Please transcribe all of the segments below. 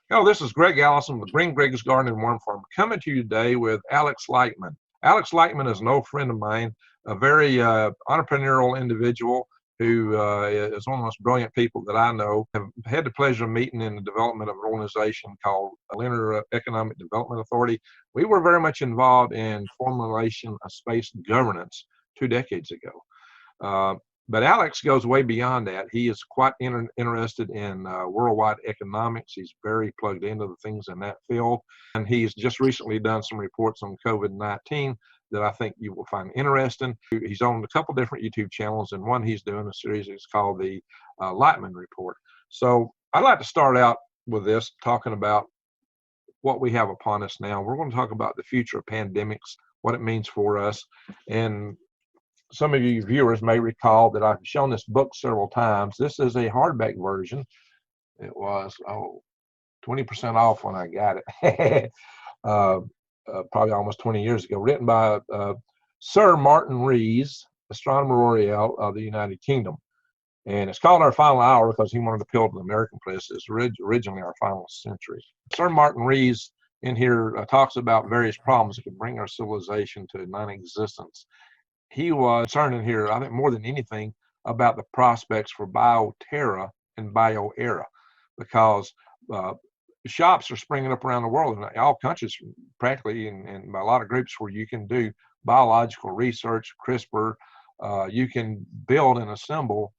Hello, this is Greg Allison with Green Greg's Garden and Worm Farm, coming to you today with Alex Lightman. Alex Lightman is an old friend of mine, a very entrepreneurial individual who is one of the most brilliant people that I know. I've had the pleasure of meeting in the development of an organization called Leonard Economic Development Authority. We were very much involved in formulation of space governance 2 decades ago. But Alex goes way beyond that. He is quite interested in worldwide economics. He's very plugged into the things in that field. And he's just recently done some reports on COVID-19 that I think you will find interesting. He's on a couple different YouTube channels, and one he's doing a series is called the Lightman Report. So I'd like to start out with this, talking about what we have upon us now. We're going to talk about the future of pandemics, what it means for us. And some of you viewers may recall that I've shown this book several times. This is a hardback version. It was 20% off when I got it, probably almost 20 years ago, written by Sir Martin Rees, Astronomer Royal of the United Kingdom. And it's called Our Final Hour because he wanted to appeal to the American press. It's originally Our Final Century. Sir Martin Rees in here talks about various problems that could bring our civilization to non-existence. He was concerned in here, I think more than anything, about the prospects for bioterror and bioera, because shops are springing up around the world in all countries practically, and by a lot of groups where you can do biological research, CRISPR, you can build and assemble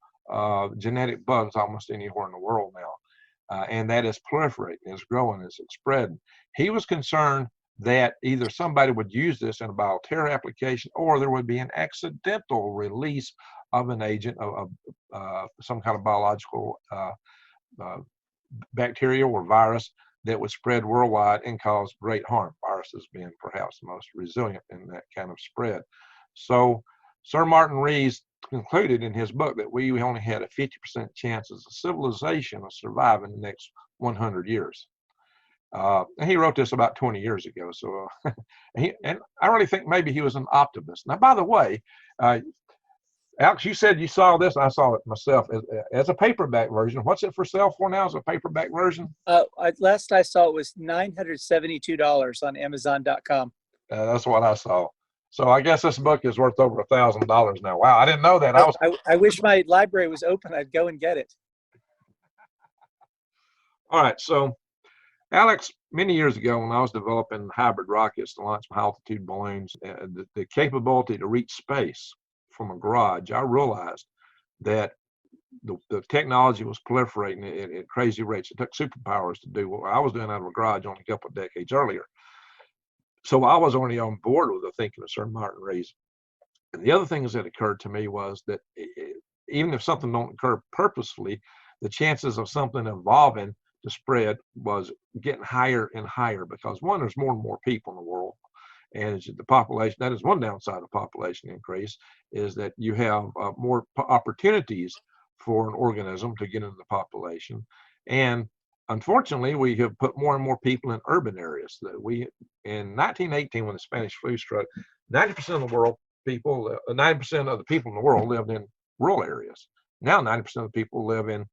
genetic bugs almost anywhere in the world now. And that is proliferating, it's growing, it's spreading. He was concerned that either somebody would use this in a bioterror application, or there would be an accidental release of an agent of some kind of biological bacteria or virus that would spread worldwide and cause great harm. Viruses being perhaps the most resilient in that kind of spread. So Sir Martin Rees concluded in his book that we only had a 50% chance as a civilization of surviving the next 100 years. And he wrote this about 20 years ago. So, and I really think maybe he was an optimist. Now, by the way, Alex, you said you saw this. I saw it myself as a paperback version. What's it for sale for now as a paperback version? Last I saw it was $972 on Amazon.com. That's what I saw. So I guess this book is worth over $1,000 now. Wow, I didn't know that. I wish my library was open. I'd go and get it. All right, so Alex, many years ago when I was developing hybrid rockets to launch high-altitude balloons, the capability to reach space from a garage, I realized that the technology was proliferating at crazy rates. It took superpowers to do what I was doing out of a garage only a couple of decades earlier. So I was already on board with the thinking of Sir Martin Rees. And the other things that occurred to me was that even if something don't occur purposefully, the chances of something evolving to spread was getting higher and higher, because one, there's more and more people in the world, and the population, that is one downside of population increase, is that you have more opportunities for an organism to get into the population. And unfortunately, we have put more and more people in urban areas. That we, in 1918, when the Spanish flu struck, 90% of the world people, 90% of the people in the world lived in rural areas. Now 90% of the people live in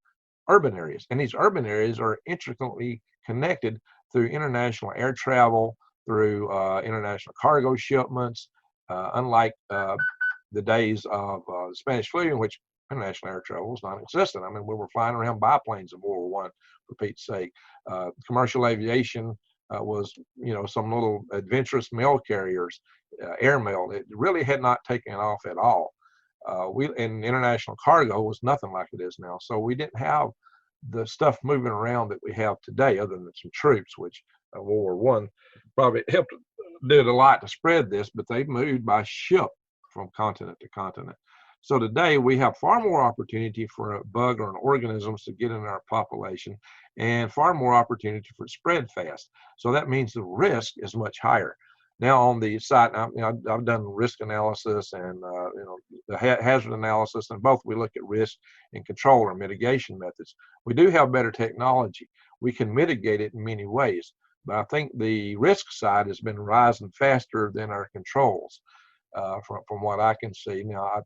urban areas, and these urban areas are intricately connected through international air travel, through international cargo shipments, unlike the days of the Spanish flu, in which international air travel was non-existent. I mean, we were flying around biplanes in World War I, for Pete's sake. Commercial aviation was, some little adventurous mail carriers, airmail. It really had not taken off at all. And international cargo was nothing like it is now. So we didn't have the stuff moving around that we have today, other than some troops, which World War I probably did a lot to spread this, but they moved by ship from continent to continent. So today we have far more opportunity for a bug or an organisms to get in our population, and far more opportunity for it to spread fast. So that means the risk is much higher. Now on the site, I've done risk analysis and the hazard analysis, and both we look at risk and control or mitigation methods. We do have better technology. We can mitigate it in many ways, but I think the risk side has been rising faster than our controls, from what I can see. Now,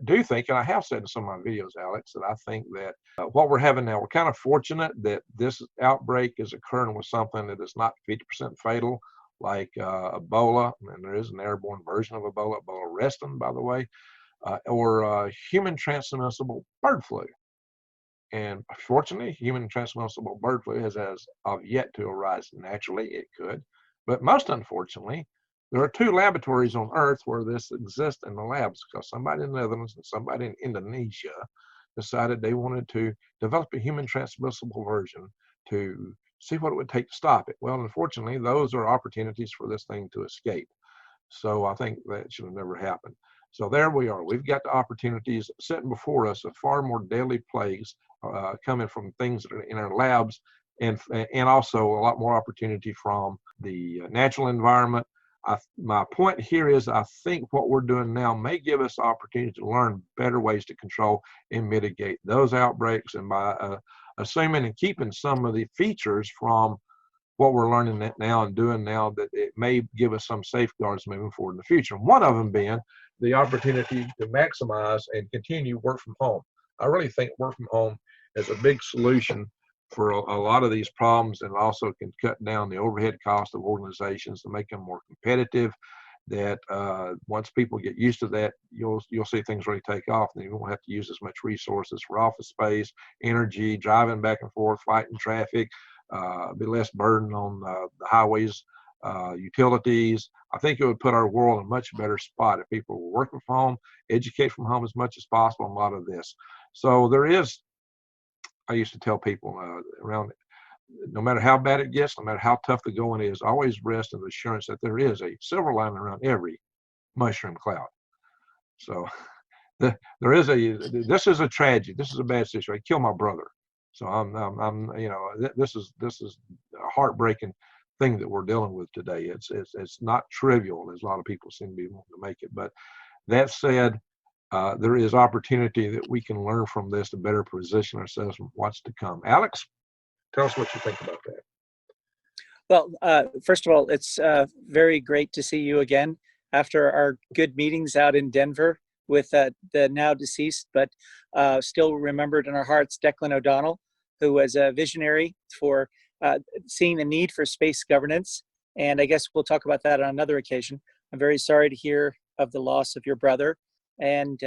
do think, and I have said in some of my videos, Alex, that I think that what we're having now, we're kind of fortunate that this outbreak is occurring with something that is not 50% fatal, like Ebola, and there is an airborne version of Ebola, Ebola restin, by the way, or human transmissible bird flu. And fortunately, human transmissible bird flu has as of yet to arise naturally. It could, but most unfortunately, there are two laboratories on Earth where this exists in the labs, because somebody in the Netherlands and somebody in Indonesia decided they wanted to develop a human transmissible version to see what it would take to stop it. Well, unfortunately, those are opportunities for this thing to escape. So I think that should have never happened. So there we are. We've got the opportunities sitting before us of far more deadly plagues coming from things that are in our labs, and also a lot more opportunity from the natural environment. My point here is, I think what we're doing now may give us opportunity to learn better ways to control and mitigate those outbreaks, and by assuming and keeping some of the features from what we're learning now and doing now, that it may give us some safeguards moving forward in the future. One of them being the opportunity to maximize and continue work from home. I really think work from home is a big solution for a lot of these problems, and also can cut down the overhead cost of organizations to make them more competitive. That once people get used to that, you'll see things really take off, and you won't have to use as much resources for office space, energy, driving back and forth, fighting traffic, be less burden on the highways, utilities. I think it would put our world in a much better spot if people were working from home, educate from home as much as possible on a lot of this. So there is, I used to tell people around, no matter how bad it gets, no matter how tough the going is, always rest in the assurance that there is a silver lining around every mushroom cloud. So there is this is a tragedy. This is a bad situation. I killed my brother. So I'm this is a heartbreaking thing that we're dealing with today. It's not trivial, as a lot of people seem to be wanting to make it. But that said, there is opportunity that we can learn from this to better position ourselves for what's to come. Alex, tell us what you think about that. Well, first of all, it's very great to see you again after our good meetings out in Denver with the now deceased, but still remembered in our hearts, Declan O'Donnell, who was a visionary for seeing the need for space governance. And I guess we'll talk about that on another occasion. I'm very sorry to hear of the loss of your brother. And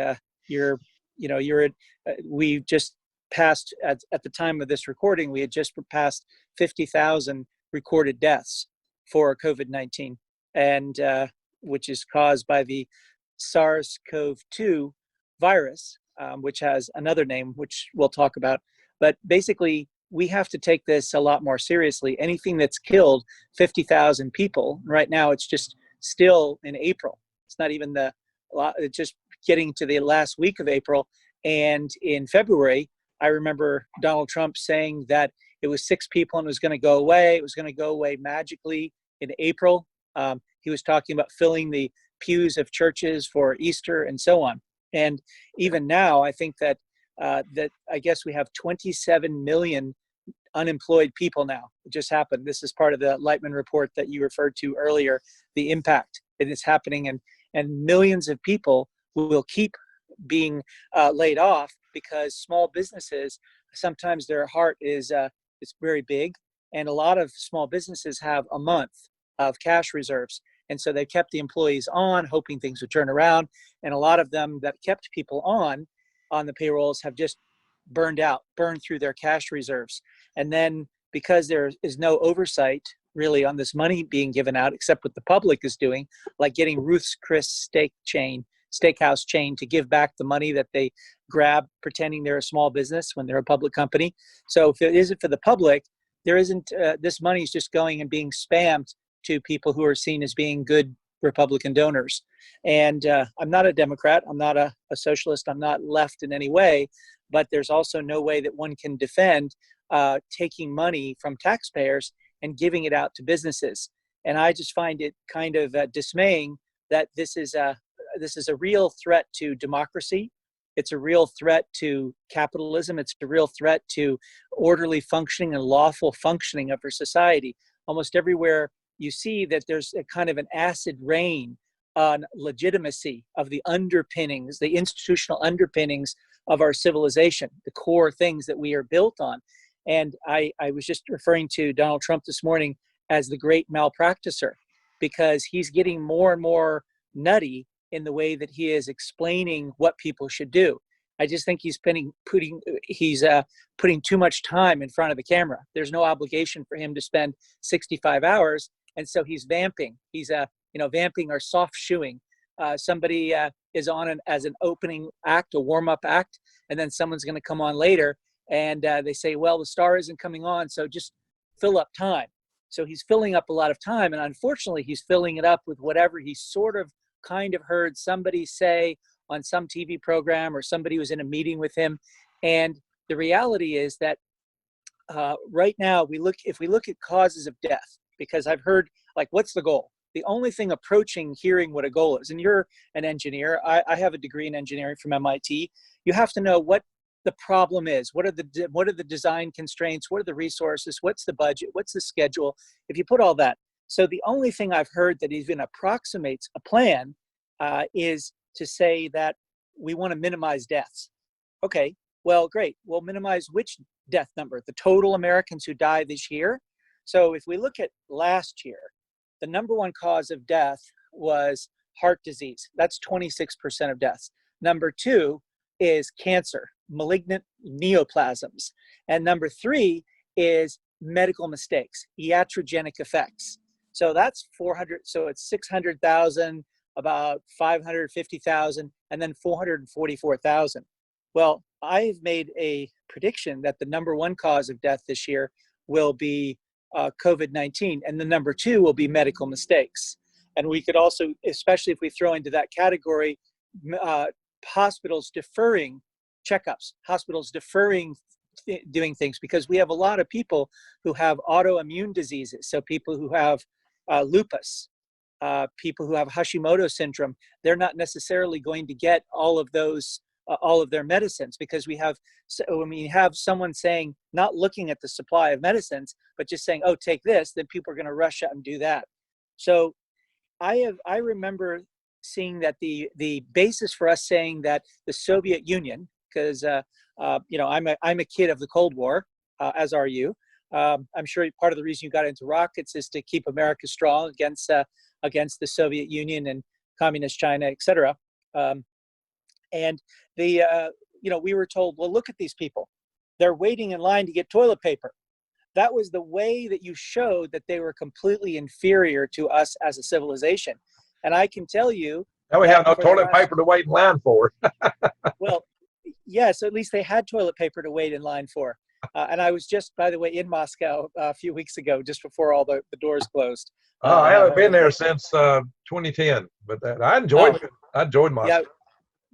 we just passed, at the time of this recording, we had just passed 50,000 recorded deaths for COVID-19, and which is caused by the SARS-CoV-2 virus, which has another name, which we'll talk about. But basically, we have to take this a lot more seriously. Anything that's killed 50,000 people, right now it's just still in April. It's not even it's just getting to the last week of April. And in February, I remember Donald Trump saying that it was 6 people and it was going to go away. It was going to go away magically in April. He was talking about filling the pews of churches for Easter and so on. And even now, I think that I guess we have 27 million unemployed people now. It just happened. This is part of the Lightman report that you referred to earlier, the impact that is happening. And millions of people will keep being laid off, because small businesses, sometimes their heart is very big. And a lot of small businesses have a month of cash reserves. And so they kept the employees on, hoping things would turn around. And a lot of them that kept people on the payrolls have just burned through their cash reserves. And then because there is no oversight really on this money being given out, except what the public is doing, like getting Ruth's Chris steakhouse chain to give back the money that they grab pretending they're a small business when they're a public company. So if it isn't for the public, there isn't, this money is just going and being spammed to people who are seen as being good Republican donors. And I'm not a Democrat, I'm not a socialist, I'm not left in any way, but there's also no way that one can defend taking money from taxpayers and giving it out to businesses. And I just find it kind of dismaying that this is a real threat to democracy. It's a real threat to capitalism. It's a real threat to orderly functioning and lawful functioning of our society. Almost everywhere you see that there's a kind of an acid rain on legitimacy of the underpinnings, the institutional underpinnings of our civilization, the core things that we are built on. And I was just referring to Donald Trump this morning as the great malpracticer, because he's getting more and more nutty in the way that he is explaining what people should do. I just think he's putting too much time in front of the camera. There's no obligation for him to spend 65 hours, and so he's vamping. He's vamping or soft shoeing. Somebody is on as an opening act, a warm-up act, and then someone's going to come on later, and they say, well, the star isn't coming on, so just fill up time. So he's filling up a lot of time, and unfortunately, he's filling it up with whatever he sort of kind of heard somebody say on some TV program, or somebody was in a meeting with him. And the reality is that right now, if we look at causes of death, because I've heard, like, what's the goal? The only thing approaching hearing what a goal is, and you're an engineer, I have a degree in engineering from MIT, you have to know what the problem is. What are the design constraints? What are the resources? What's the budget? What's the schedule? If you put all that. So the only thing I've heard that even approximates a plan is to say that we want to minimize deaths. Okay, well, great. We'll minimize which death number? The total Americans who die this year. So if we look at last year, the number one cause of death was heart disease. That's 26% of deaths. Number two is cancer, malignant neoplasms. And number three is medical mistakes, iatrogenic effects. So that's 400, so it's 600,000, about 550,000, and then 444,000. Well, I've made a prediction that the number one cause of death this year will be COVID-19, and the number two will be medical mistakes. And we could also, especially if we throw into that category, hospitals deferring checkups, hospitals deferring doing things, because we have a lot of people who have autoimmune diseases. So people who have lupus, people who have Hashimoto syndrome, they're not necessarily going to get all of those, all of their medicines, because when we have someone saying, not looking at the supply of medicines, but just saying, oh, take this, then people are going to rush out and do that. So I remember seeing that the basis for us saying that the Soviet Union, because I'm a kid of the Cold War, as are you. I'm sure part of the reason you got into rockets is to keep America strong against the Soviet Union and communist China, et cetera. And we were told, well, look at these people. They're waiting in line to get toilet paper. That was the way that you showed that they were completely inferior to us as a civilization. And I can tell you, now we have no toilet paper to wait in line for. Well, yes, at least they had toilet paper to wait in line for. And I was just, by the way, in Moscow a few weeks ago, just before all the doors closed. I haven't been there since 2010, but I enjoyed it. I enjoyed Moscow. Yeah,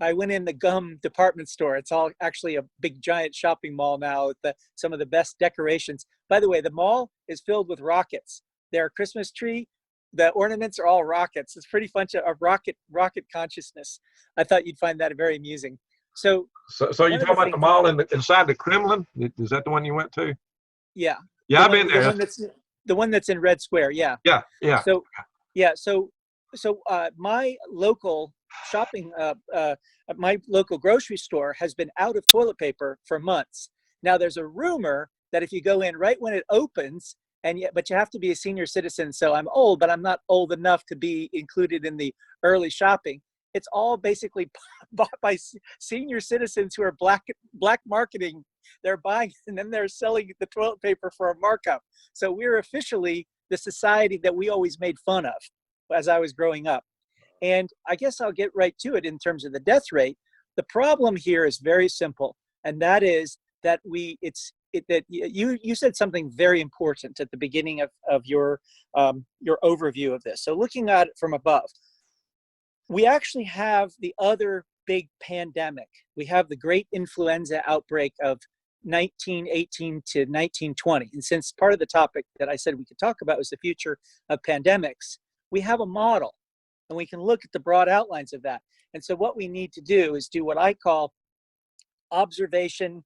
I went in the gum department store. It's all actually a big giant shopping mall now with some of the best decorations. By the way, the mall is filled with rockets. Their Christmas tree, the ornaments are all rockets. It's pretty fun of rocket consciousness. I thought you'd find that very amusing. So you're talking about the mall inside the Kremlin? Is that the one you went to? Yeah. Yeah, I've been there. The one that's in Red Square. Yeah. Yeah. So my local shopping, my local grocery store has been out of toilet paper for months. Now there's a rumor that if you go in right when it opens, but you have to be a senior citizen. So I'm old, but I'm not old enough to be included in the early shopping. It's all basically bought by senior citizens who are black marketing. They're buying and then they're selling the toilet paper for a markup. So we're officially the society that we always made fun of as I was growing up. And I guess I'll get right to it in terms of the death rate. The problem here is very simple, and that is that you said something very important at the beginning of your overview of this. So looking at it from above, we actually have the other big pandemic. We have the great influenza outbreak of 1918 to 1920. And since part of the topic that I said we could talk about was the future of pandemics, we have a model and we can look at the broad outlines of that. And so what we need to do is do what I call observation,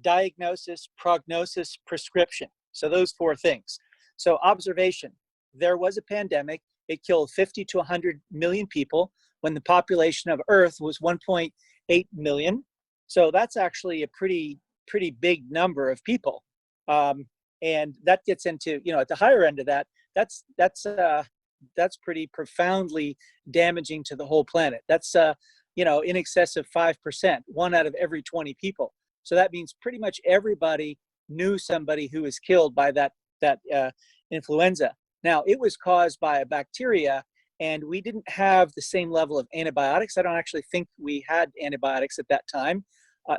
diagnosis, prognosis, prescription. So those four things. So observation, there was a pandemic. it killed 50 to 100 million people when the population of Earth was 1.8 million. So that's actually a pretty big number of people. And that gets into, at the higher end of that, that's pretty profoundly damaging to the whole planet. That's in excess of 5%, 1 out of every 20 people. So that means pretty much everybody knew somebody who was killed by that influenza. Now, it was caused by a bacteria, and we didn't have the same level of antibiotics. I don't actually think we had antibiotics at that time,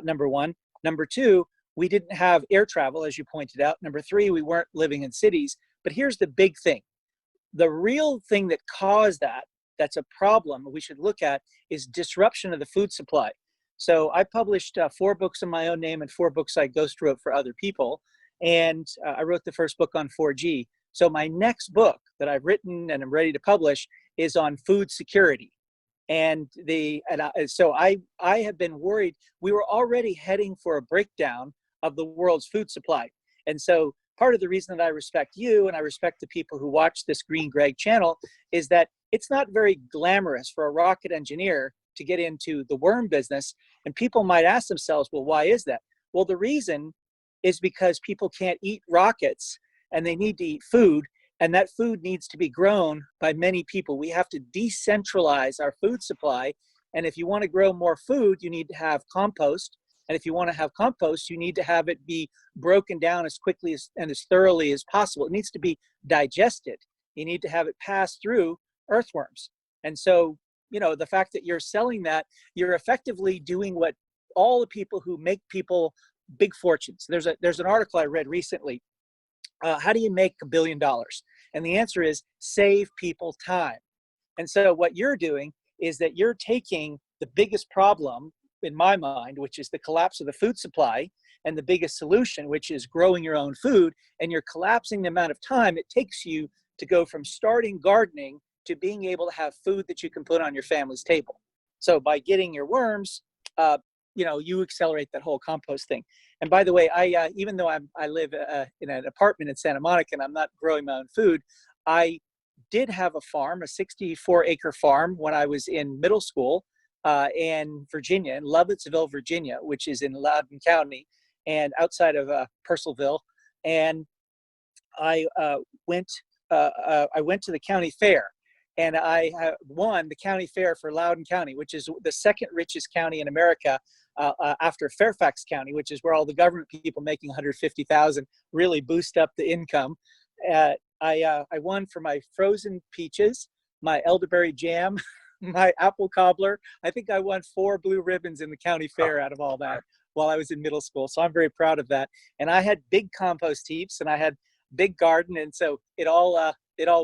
number one. Number two, we didn't have air travel, as you pointed out. Number three, we weren't living in cities. But here's the big thing. The real thing that caused that's a problem we should look at, is disruption of the food supply. So I published 4 books in my own name and 4 books I ghost wrote for other people. And I wrote the first book on 4G. So my next book that I've written and I'm ready to publish is on food security. So I have been worried. We were already heading for a breakdown of the world's food supply. And so part of the reason that I respect you and I respect the people who watch this Green Greg channel is that it's not very glamorous for a rocket engineer to get into the worm business. And people might ask themselves, well, why is that? Well, the reason is because people can't eat rockets and they need to eat food. And that food needs to be grown by many people. We have to decentralize our food supply. And if you want to grow more food, you need to have compost. And if you want to have compost, you need to have it be broken down as quickly and as thoroughly as possible. It needs to be digested. You need to have it pass through earthworms. And so, the fact that you're selling that, you're effectively doing what all the people who make people big fortunes. There's an article I read recently. How do you make $1 billion? And the answer is save people time. And so what you're doing is that you're taking the biggest problem in my mind, which is the collapse of the food supply, and the biggest solution, which is growing your own food, and you're collapsing the amount of time it takes you to go from starting gardening to being able to have food that you can put on your family's table. So by getting your worms, you accelerate that whole compost thing. And by the way, even though I live in an apartment in Santa Monica and I'm not growing my own food, I did have a farm, a 64-acre farm when I was in middle school in Virginia, in Lovettsville, Virginia, which is in Loudoun County and outside of Purcellville. And I went to the county fair. And I won the county fair for Loudoun County, which is the second richest county in America after Fairfax County, which is where all the government people making $150,000 really boost up the income. I won for my frozen peaches, my elderberry jam, my apple cobbler. I think I won 4 blue ribbons in the county fair out of all that while I was in middle school. So I'm very proud of that. And I had big compost heaps and I had big garden. And so it all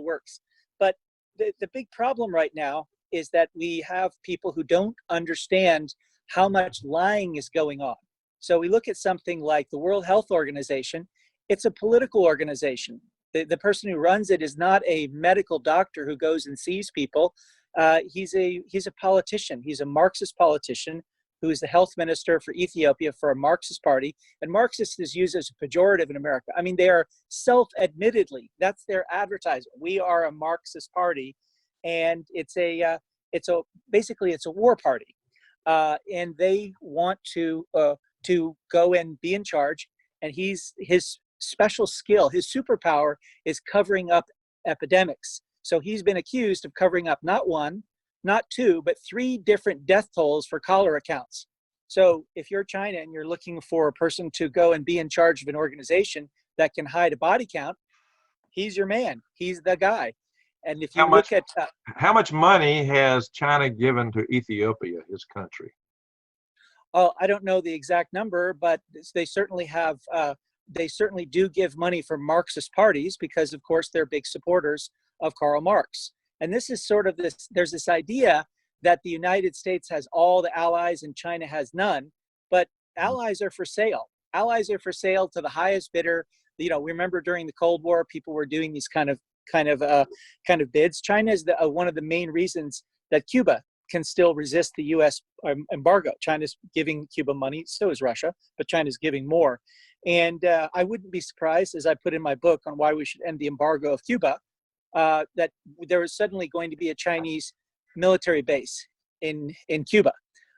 works. But the big problem right now is that we have people who don't understand how much lying is going on. So we look at something like the World Health Organization. It's a political organization. The person who runs it is not a medical doctor who goes and sees people. He's a politician. He's a Marxist politician who is the health minister for Ethiopia for a Marxist party. And Marxist is used as a pejorative in America. I mean, they are self-admittedly, that's their advertisement. We are a Marxist party, and basically it's a war party. And they want to go and be in charge. And his special skill, his superpower is covering up epidemics. So he's been accused of covering up not 1, not 2, but 3 different death tolls for cholera counts. So if you're China and you're looking for a person to go and be in charge of an organization that can hide a body count, he's your man. He's the guy. And if you look at how much money has China given to Ethiopia, his country? Oh, I don't know the exact number, but they certainly have. They certainly do give money for Marxist parties because, of course, they're big supporters of Karl Marx. And this is sort of this. There's this idea that the United States has all the allies and China has none, but allies are for sale. Allies are for sale to the highest bidder. We remember during the Cold War, people were doing these kind of bids. China is one of the main reasons that Cuba can still resist the U.S. embargo. China's giving Cuba money, so is Russia, but China's giving more. And I wouldn't be surprised, as I put in my book on why we should end the embargo of Cuba, that there was suddenly going to be a Chinese military base in Cuba.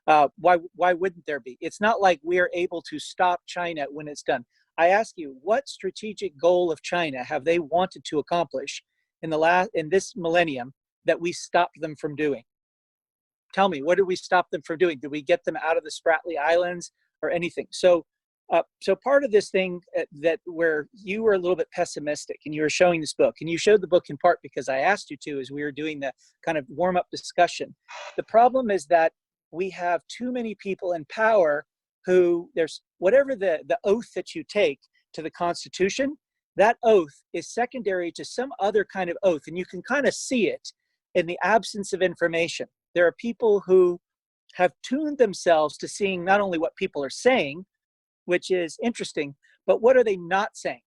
Why wouldn't there be? It's not like we are able to stop China when it's done. I ask you, what strategic goal of China have they wanted to accomplish in this millennium that we stopped them from doing? Tell me, what did we stop them from doing? Did we get them out of the Spratly Islands or anything? So part of this thing that where you were a little bit pessimistic and you were showing this book, and you showed the book in part because I asked you to, as we were doing the kind of warm-up discussion. The problem is that we have too many people in power who, there's whatever the oath that you take to the Constitution, that oath is secondary to some other kind of oath, and you can kind of see it in the absence of information. There are people who have tuned themselves to seeing not only what people are saying, which is interesting, but what are they not saying?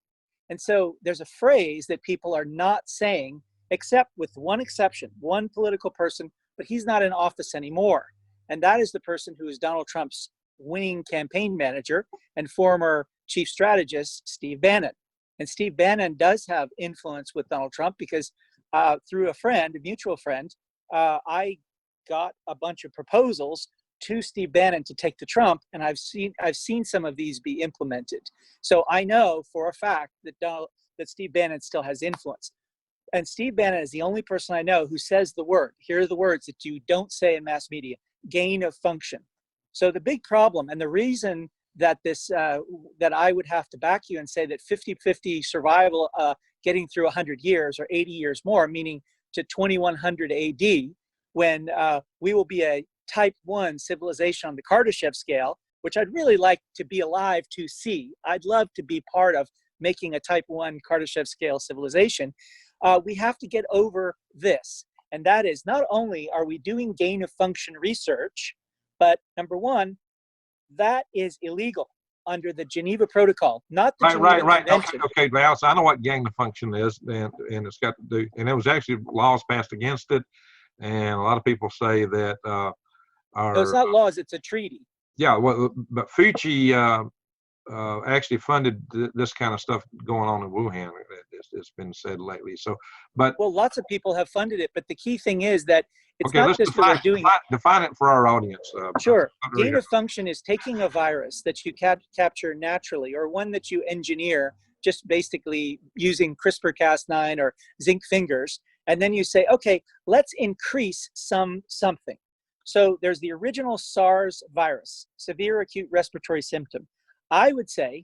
And so there's a phrase that people are not saying, except with one exception, one political person, but he's not in office anymore. And that is the person who is Donald Trump's winning campaign manager and former chief strategist, Steve Bannon. And Steve Bannon does have influence with Donald Trump because through a friend, a mutual friend, I got a bunch of proposals to Steve Bannon to take to Trump, and I've seen some of these be implemented. So I know for a fact that Steve Bannon still has influence. And Steve Bannon is the only person I know who says the word. Here are the words that you don't say in mass media: gain of function. So the big problem, and the reason that that I would have to back you and say that 50-50 survival, getting through 100 years or 80 years more, meaning to 2100 AD, when we will be a type 1 civilization on the Kardashev scale, which I'd really like to be alive to see. I'd love to be part of making a type 1 Kardashev scale civilization. We have to get over this. And that is, not only are we doing gain of function research, but number one, that is illegal under the Geneva Protocol, not the Geneva Convention. Okay, Val, so I know what gain of function is, and it's got to do, and it was actually laws passed against it, and a lot of people say that no, it's not laws, it's a treaty. Yeah, well, but Fuji actually funded this kind of stuff going on in Wuhan. It's been said lately. So, but well, lots of people have funded it, but the key thing is that it's okay, not just that they're doing define it for our audience. Sure. Gain of function is taking a virus that you capture naturally, or one that you engineer just basically using CRISPR-Cas9 or zinc fingers, and then you say, okay, let's increase something. So there's the original SARS virus, severe acute respiratory symptom. I would say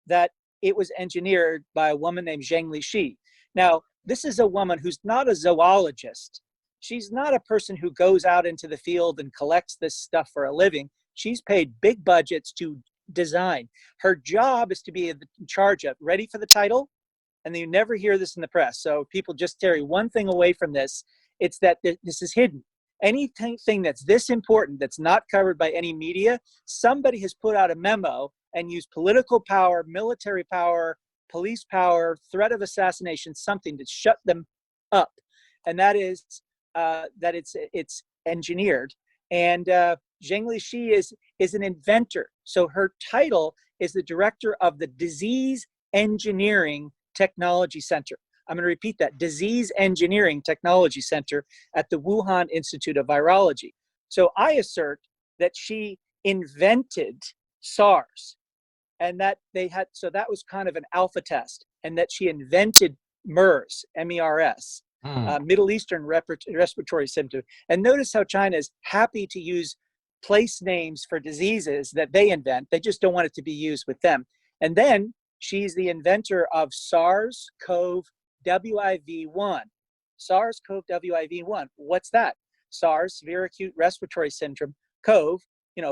that it was engineered by a woman named Zheng Lixi. Now, this is a woman who's not a zoologist. She's not a person who goes out into the field and collects this stuff for a living. She's paid big budgets to design. Her job is to be in charge of, ready for the title? And you never hear this in the press. So people just carry one thing away from this. It's that this is hidden. Anything that's this important, that's not covered by any media, somebody has put out a memo and used political power, military power, police power, threat of assassination, something to shut them up. And that is that it's engineered. And Zheng Lixi is an inventor. So her title is the director of the Disease Engineering Technology Center. I'm going to repeat that: Disease Engineering Technology Center at the Wuhan Institute of Virology. So I assert that she invented SARS, and that so that was kind of an alpha test, and that she invented MERS, M-E-R-S, Middle Eastern respiratory symptom. And notice how China is happy to use place names for diseases that they invent. They just don't want it to be used with them. And then she's the inventor of SARS-CoV-WIV1. SARS-CoV-WIV1. What's that? SARS, severe acute respiratory syndrome, CoV,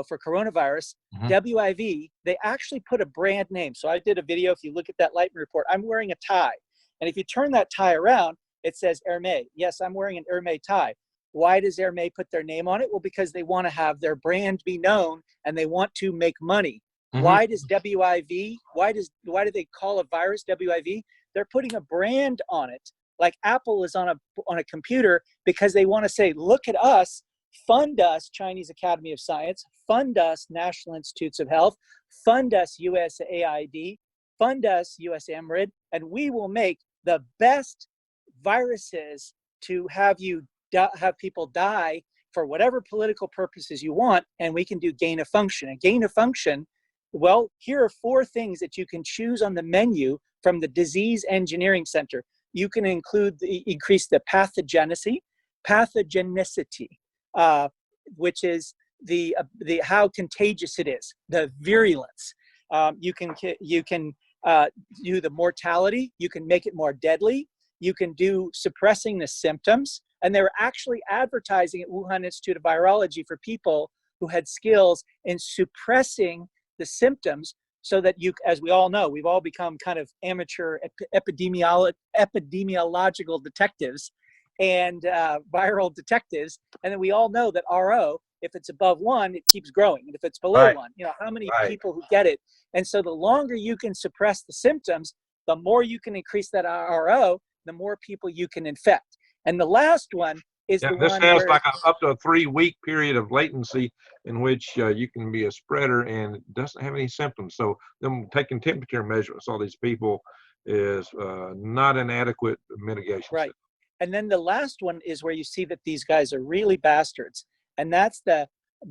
for coronavirus, WIV, they actually put a brand name. So I did a video. If you look at that Lightman report, I'm wearing a tie. And if you turn that tie around, it says Hermès. Yes, I'm wearing an Hermès tie. Why does Hermès put their name on it? Well, because they want to have their brand be known and they want to make money. Why does WIV, why do they call a virus WIV? They're putting a brand on it, like Apple is on a computer, because they want to say, look at us, fund us, Chinese Academy of Science, fund us, National Institutes of Health, fund us, USAID, fund us, USAMRID, and we will make the best viruses to have have people die for whatever political purposes you want, and we can do gain of function. And gain of function, well, here are 4 things that you can choose on the menu from the Disease Engineering Center. You can increase the pathogenicity, which is the how contagious it is, the virulence. You can do the mortality. You can make it more deadly. You can do suppressing the symptoms. And they were actually advertising at Wuhan Institute of Virology for people who had skills in suppressing the symptoms, so that as we all know, we've all become kind of amateur epidemiological detectives and viral detectives. And then we all know that RO, if it's above 1, it keeps growing. And if it's below 1, how many people who get it. And so the longer you can suppress the symptoms, the more you can increase that RO, the more people you can infect. And the last one is the this one has where like up to a 3-week period of latency in which you can be a spreader and it doesn't have any symptoms. So them taking temperature measurements, all these people, is not an adequate mitigation. Right. System. And then the last one is where you see that these guys are really bastards. And that's the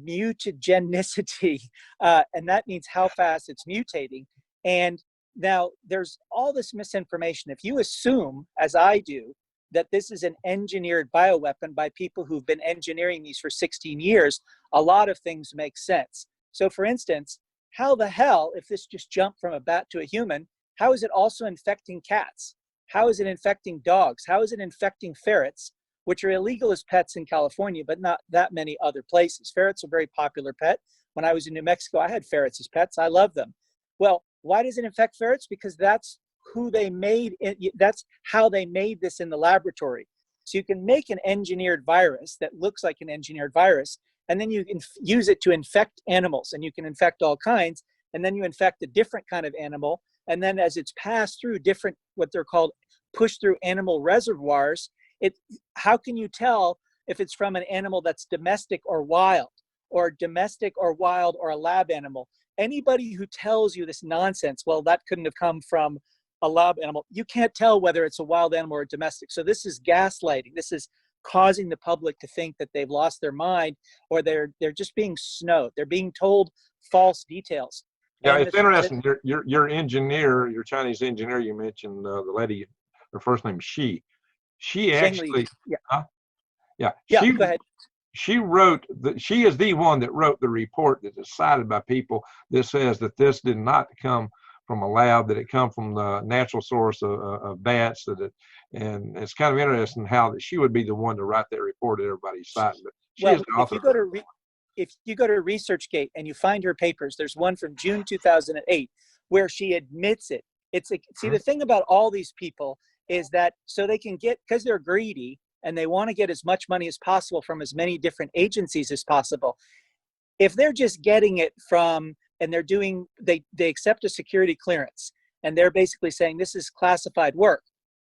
mutagenicity. And that means how fast it's mutating. And now there's all this misinformation. If you assume, as I do, that this is an engineered bioweapon by people who've been engineering these for 16 years, a lot of things make sense. So for instance, how the hell, if this just jumped from a bat to a human, how is it also infecting cats? How is it infecting dogs? How is it infecting ferrets, which are illegal as pets in California, but not that many other places? Ferrets are a very popular pet. When I was in New Mexico, I had ferrets as pets. I love them. Well, why does it infect ferrets? Because that's who they made it, that's how they made this in the laboratory. So you can make an engineered virus that looks like an engineered virus, and then you can use it to infect animals, and you can infect all kinds, and then you infect a different kind of animal, and then as it's passed through different, what they're called push through animal reservoirs, how can you tell if it's from an animal that's domestic or wild or a lab animal? Anybody who tells you this nonsense, well, that couldn't have come from a lab animal, you can't tell whether it's a wild animal or domestic. So this is gaslighting. This is causing the public to think that they've lost their mind, or they're just being snowed. They're being told false details. Yeah, and it's interesting. Your engineer, your Chinese engineer, you mentioned the lady, her first name She actually, go ahead. She is the one that wrote the report that is cited by people that says that this did not come from a lab, that it come from the natural source of bats, and it's kind of interesting how that she would be the one to write that report that everybody's citing. But she is the author. If you go to ResearchGate and you find her papers, there's one from June 2008 where she admits it. See, the thing about all these people is that so they can get, because they're greedy and they want to get as much money as possible from as many different agencies as possible. If they're just getting it from, and they accept a security clearance, and they're basically saying this is classified work,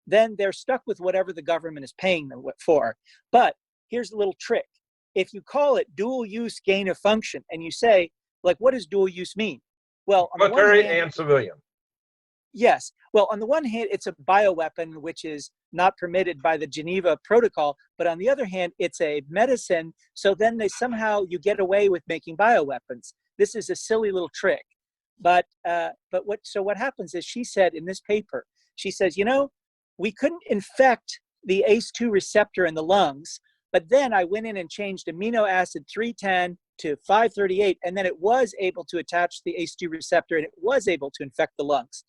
then they're stuck with whatever the government is paying them for. But here's a little trick. If you call it dual use gain of function, and you say, like, what does dual use mean? Well, on military and civilian. Yes. Well, on the one hand, it's a bioweapon, which is not permitted by the Geneva Protocol. But on the other hand, it's a medicine. So then you get away with making bioweapons. This is a silly little trick. But what happens is, she said in this paper, she says, we couldn't infect the ACE2 receptor in the lungs, but then I went in and changed amino acid 310 to 538, and then it was able to attach the ACE2 receptor, and it was able to infect the lungs.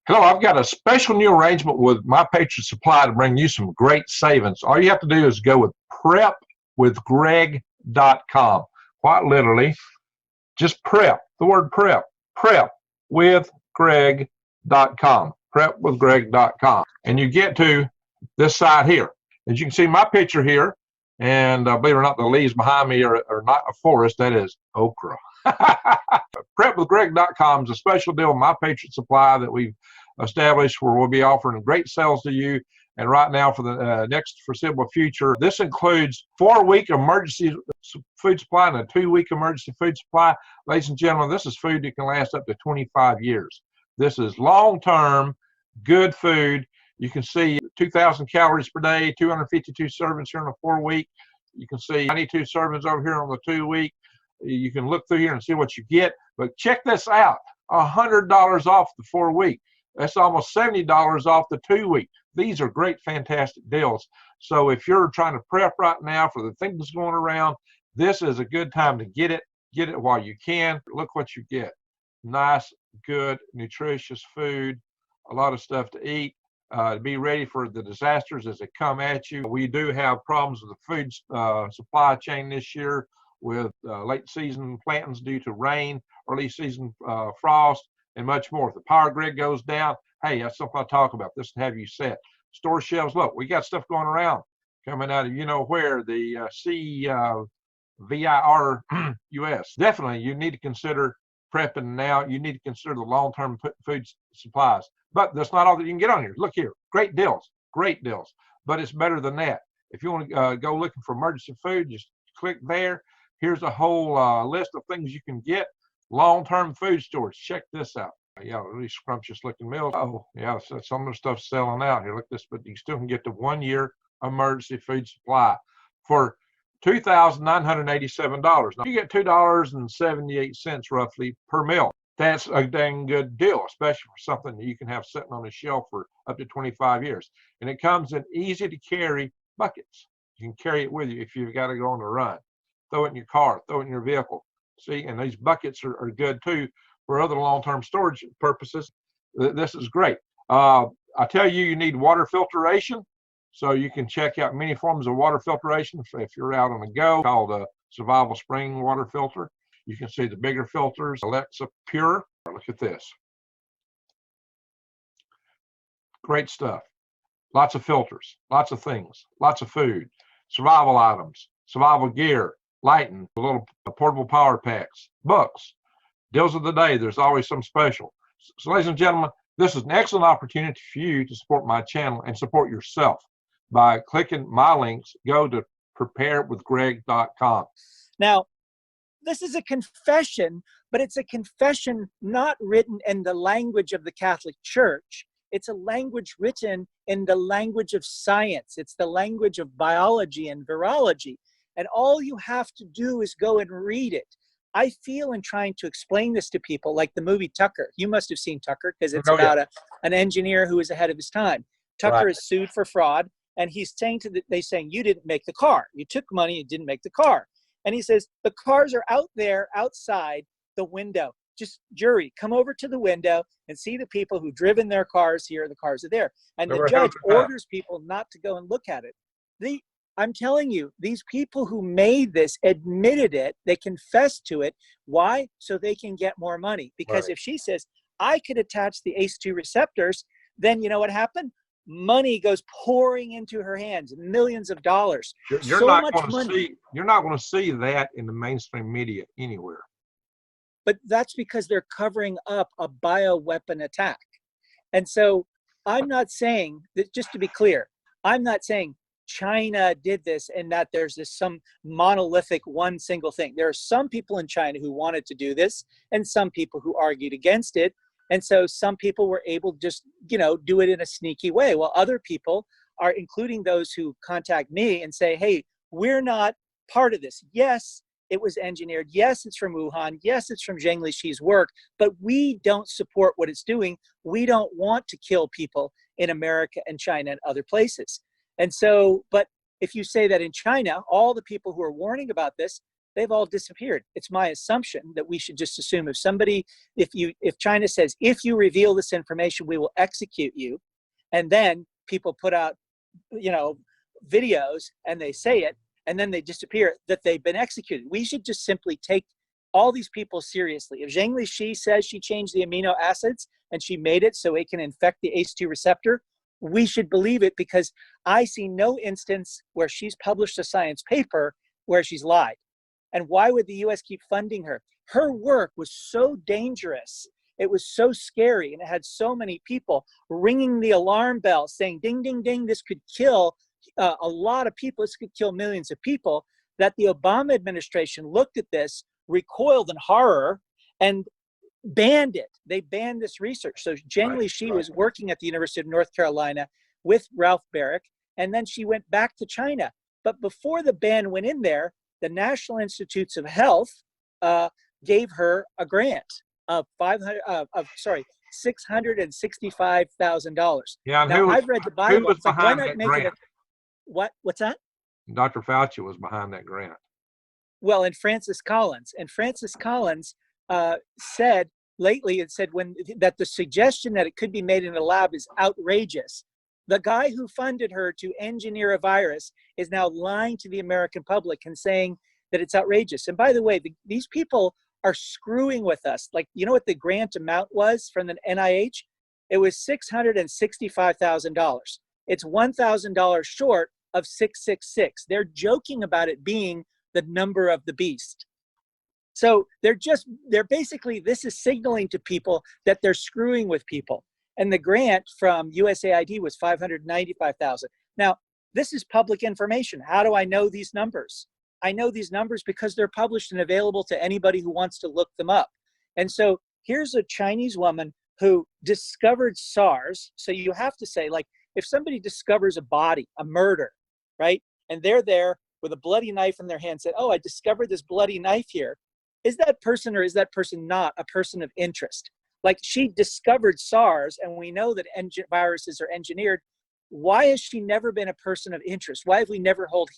Hello, I've got a special new arrangement with My Patriot Supply to bring you some great savings. All you have to do is go with prepwithgreg.com. Quite literally, just prep, the word prep, prepwithgreg.com, prepwithgreg.com. And you get to this side here. As you can see my picture here, and believe it or not, the leaves behind me are not a forest, that is okra. Prepwithgreg.com is a special deal with My Patriot Supply that we've established, where we'll be offering great sales to you. And right now, for the next foreseeable future, this includes 4-week emergency food supply and a 2-week emergency food supply. Ladies and gentlemen, this is food that can last up to 25 years. This is long-term, good food. You can see 2,000 calories per day, 252 servings here in a 4-week. You can see 92 servings over here on the 2-week. You can look through here and see what you get. But check this out, $100 off the 4-week. That's almost $70 off the 2-week. These are great, fantastic deals. So if you're trying to prep right now for the things going around, this is a good time to get it. Get it while you can. Look what you get. Nice, good, nutritious food, a lot of stuff to eat. To be ready for the disasters as they come at you. We do have problems with the food supply chain this year with late season plantings due to rain, early season frost, and much more. If the power grid goes down, hey, that's something I talk about. This will have you set. Store shelves, look, we got stuff going around coming out of you know where, the VIR US. Definitely, you need to consider prepping now. You need to consider the long-term food supplies. But that's not all that you can get on here. Look here, great deals, but it's better than that. If you want to go looking for emergency food, just click there. Here's a whole list of things you can get. Long-term food storage, check this out. Yeah, really scrumptious looking meals. Oh, yeah, so some of the stuff's selling out here. Look this, but you still can get the 1-year emergency food supply for $2,987. Now, you get $2.78 roughly per meal. That's a dang good deal, especially for something that you can have sitting on a shelf for up to 25 years. And it comes in easy to carry buckets. You can carry it with you if you've got to go on a run. Throw it in your car, throw it in your vehicle. See, and these buckets are good too for other long-term storage purposes. This is great. I tell you, you need water filtration. So you can check out many forms of water filtration. If you're out on the go, called a Survival Spring water filter. You can see the bigger filters, Alexa Pure. Look at this. Great stuff. Lots of filters, lots of things, lots of food, survival items, survival gear, lighting, little portable power packs, books, deals of the day. There's always some special. So ladies and gentlemen, this is an excellent opportunity for you to support my channel and support yourself by clicking my links. Go to preparewithgreg.com. Now, this is a confession, but it's a confession not written in the language of the Catholic Church. It's a language written in the language of science. It's the language of biology and virology. And all you have to do is go and read it. I feel in trying to explain this to people, like the movie Tucker. You must have seen Tucker, because it's about an engineer who is ahead of his time. Tucker is sued for fraud, and he's saying they're saying, you didn't make the car. You took money, you didn't make the car. And he says, the cars are out there outside the window. Just jury, come over to the window and see the people who've driven their cars here, the cars are there. And the judge orders people not to go and look at it. I'm telling you, these people who made this admitted it. They confessed to it. Why? So they can get more money. Because if she says, I could attach the ACE2 receptors, then you know what happened? Money goes pouring into her hands, millions of dollars. You're so not much going to money. see. You're not going to see that in the mainstream media anywhere. But that's because they're covering up a bioweapon attack. And so I'm not saying that, just to be clear, I'm not saying China did this and that there's this some monolithic one single thing. There are some people in China who wanted to do this and some people who argued against it. And so some people were able to just, do it in a sneaky way. While other people are, including those who contact me and say, hey, we're not part of this. Yes, it was engineered. Yes, it's from Wuhan. Yes, it's from Zheng Lixi's work, but we don't support what it's doing. We don't want to kill people in America and China and other places. And so, but if you say that in China, all the people who are warning about this, they've all disappeared. It's my assumption that we should just assume if China says, if you reveal this information, we will execute you. And then people put out, videos and they say it, and then they disappear, that they've been executed. We should just simply take all these people seriously. If Zheng Lixi says she changed the amino acids and she made it so it can infect the ACE2 receptor, we should believe it, because I see no instance where she's published a science paper where she's lied. And why would the US keep funding her? Her work was so dangerous. It was so scary. And it had so many people ringing the alarm bell saying, ding, ding, ding, this could kill a lot of people. This could kill millions of people, that the Obama administration looked at this, recoiled in horror, and banned it. They banned this research. So Zheng Lixi was working at the University of North Carolina with Ralph Barrick, and then she went back to China. But before the ban went in there, the National Institutes of Health gave her a grant of $665,000. Yeah, and Now, I've read the who Bible. was It's like, why behind not that make it grant? a what's that? Dr. Fauci was behind that grant. Well, and Francis Collins. And Francis Collins said lately, it said that the suggestion that it could be made in a lab is outrageous. The guy who funded her to engineer a virus is now lying to the American public and saying that it's outrageous. And by the way, these people are screwing with us. Like, you know what the grant amount was from the NIH? It was $665,000. It's $1,000 short of 666. They're joking about it being the number of the beast. So they're basically, this is signaling to people that they're screwing with people. And the grant from USAID was $595,000. Now, this is public information. How do I know these numbers? I know these numbers because they're published and available to anybody who wants to look them up. And so here's a Chinese woman who discovered SARS. So you have to say, like, if somebody discovers a body, a murder, right? And they're there with a bloody knife in their hand, said, oh, I discovered this bloody knife here. Is that person, or is that person not a person of interest? Like, she discovered SARS, and we know that viruses are engineered. Why has she never been a person of interest? Why have we never held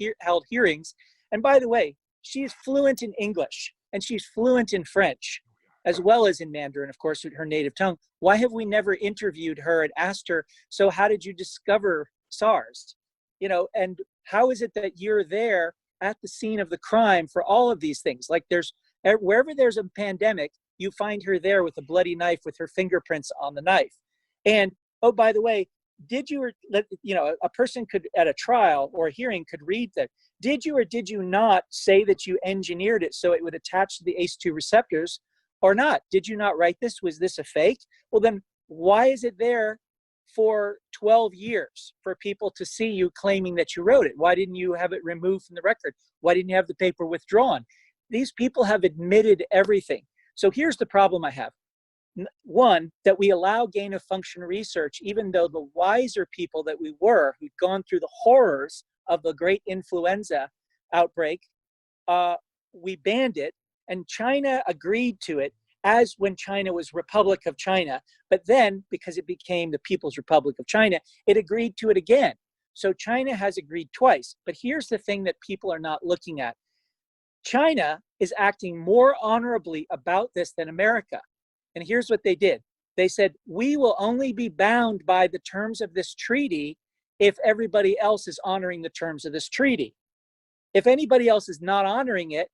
hearings? And by the way, she's fluent in English, and she's fluent in French, as well as in Mandarin, of course, her native tongue. Why have we never interviewed her and asked her, so how did you discover SARS? You know, and how is it that you're there at the scene of the crime for all of these things? Like, wherever there's a pandemic, you find her there with a bloody knife with her fingerprints on the knife. And, oh, by the way, a person could, at a trial or a hearing, could read that. Did you or did you not say that you engineered it so it would attach to the ACE2 receptors or not? Did you not write this? Was this a fake? Well, then why is it there for 12 years for people to see you claiming that you wrote it? Why didn't you have it removed from the record? Why didn't you have the paper withdrawn? These people have admitted everything. So here's the problem I have. One, that we allow gain of function research, even though the wiser people that we were, who'd gone through the horrors of the great influenza outbreak, we banned it, and China agreed to it as when China was Republic of China. But then, because it became the People's Republic of China, it agreed to it again. So China has agreed twice. But here's the thing that people are not looking at. China is acting more honorably about this than America. And here's what they did. They said, we will only be bound by the terms of this treaty if everybody else is honoring the terms of this treaty. If anybody else is not honoring it,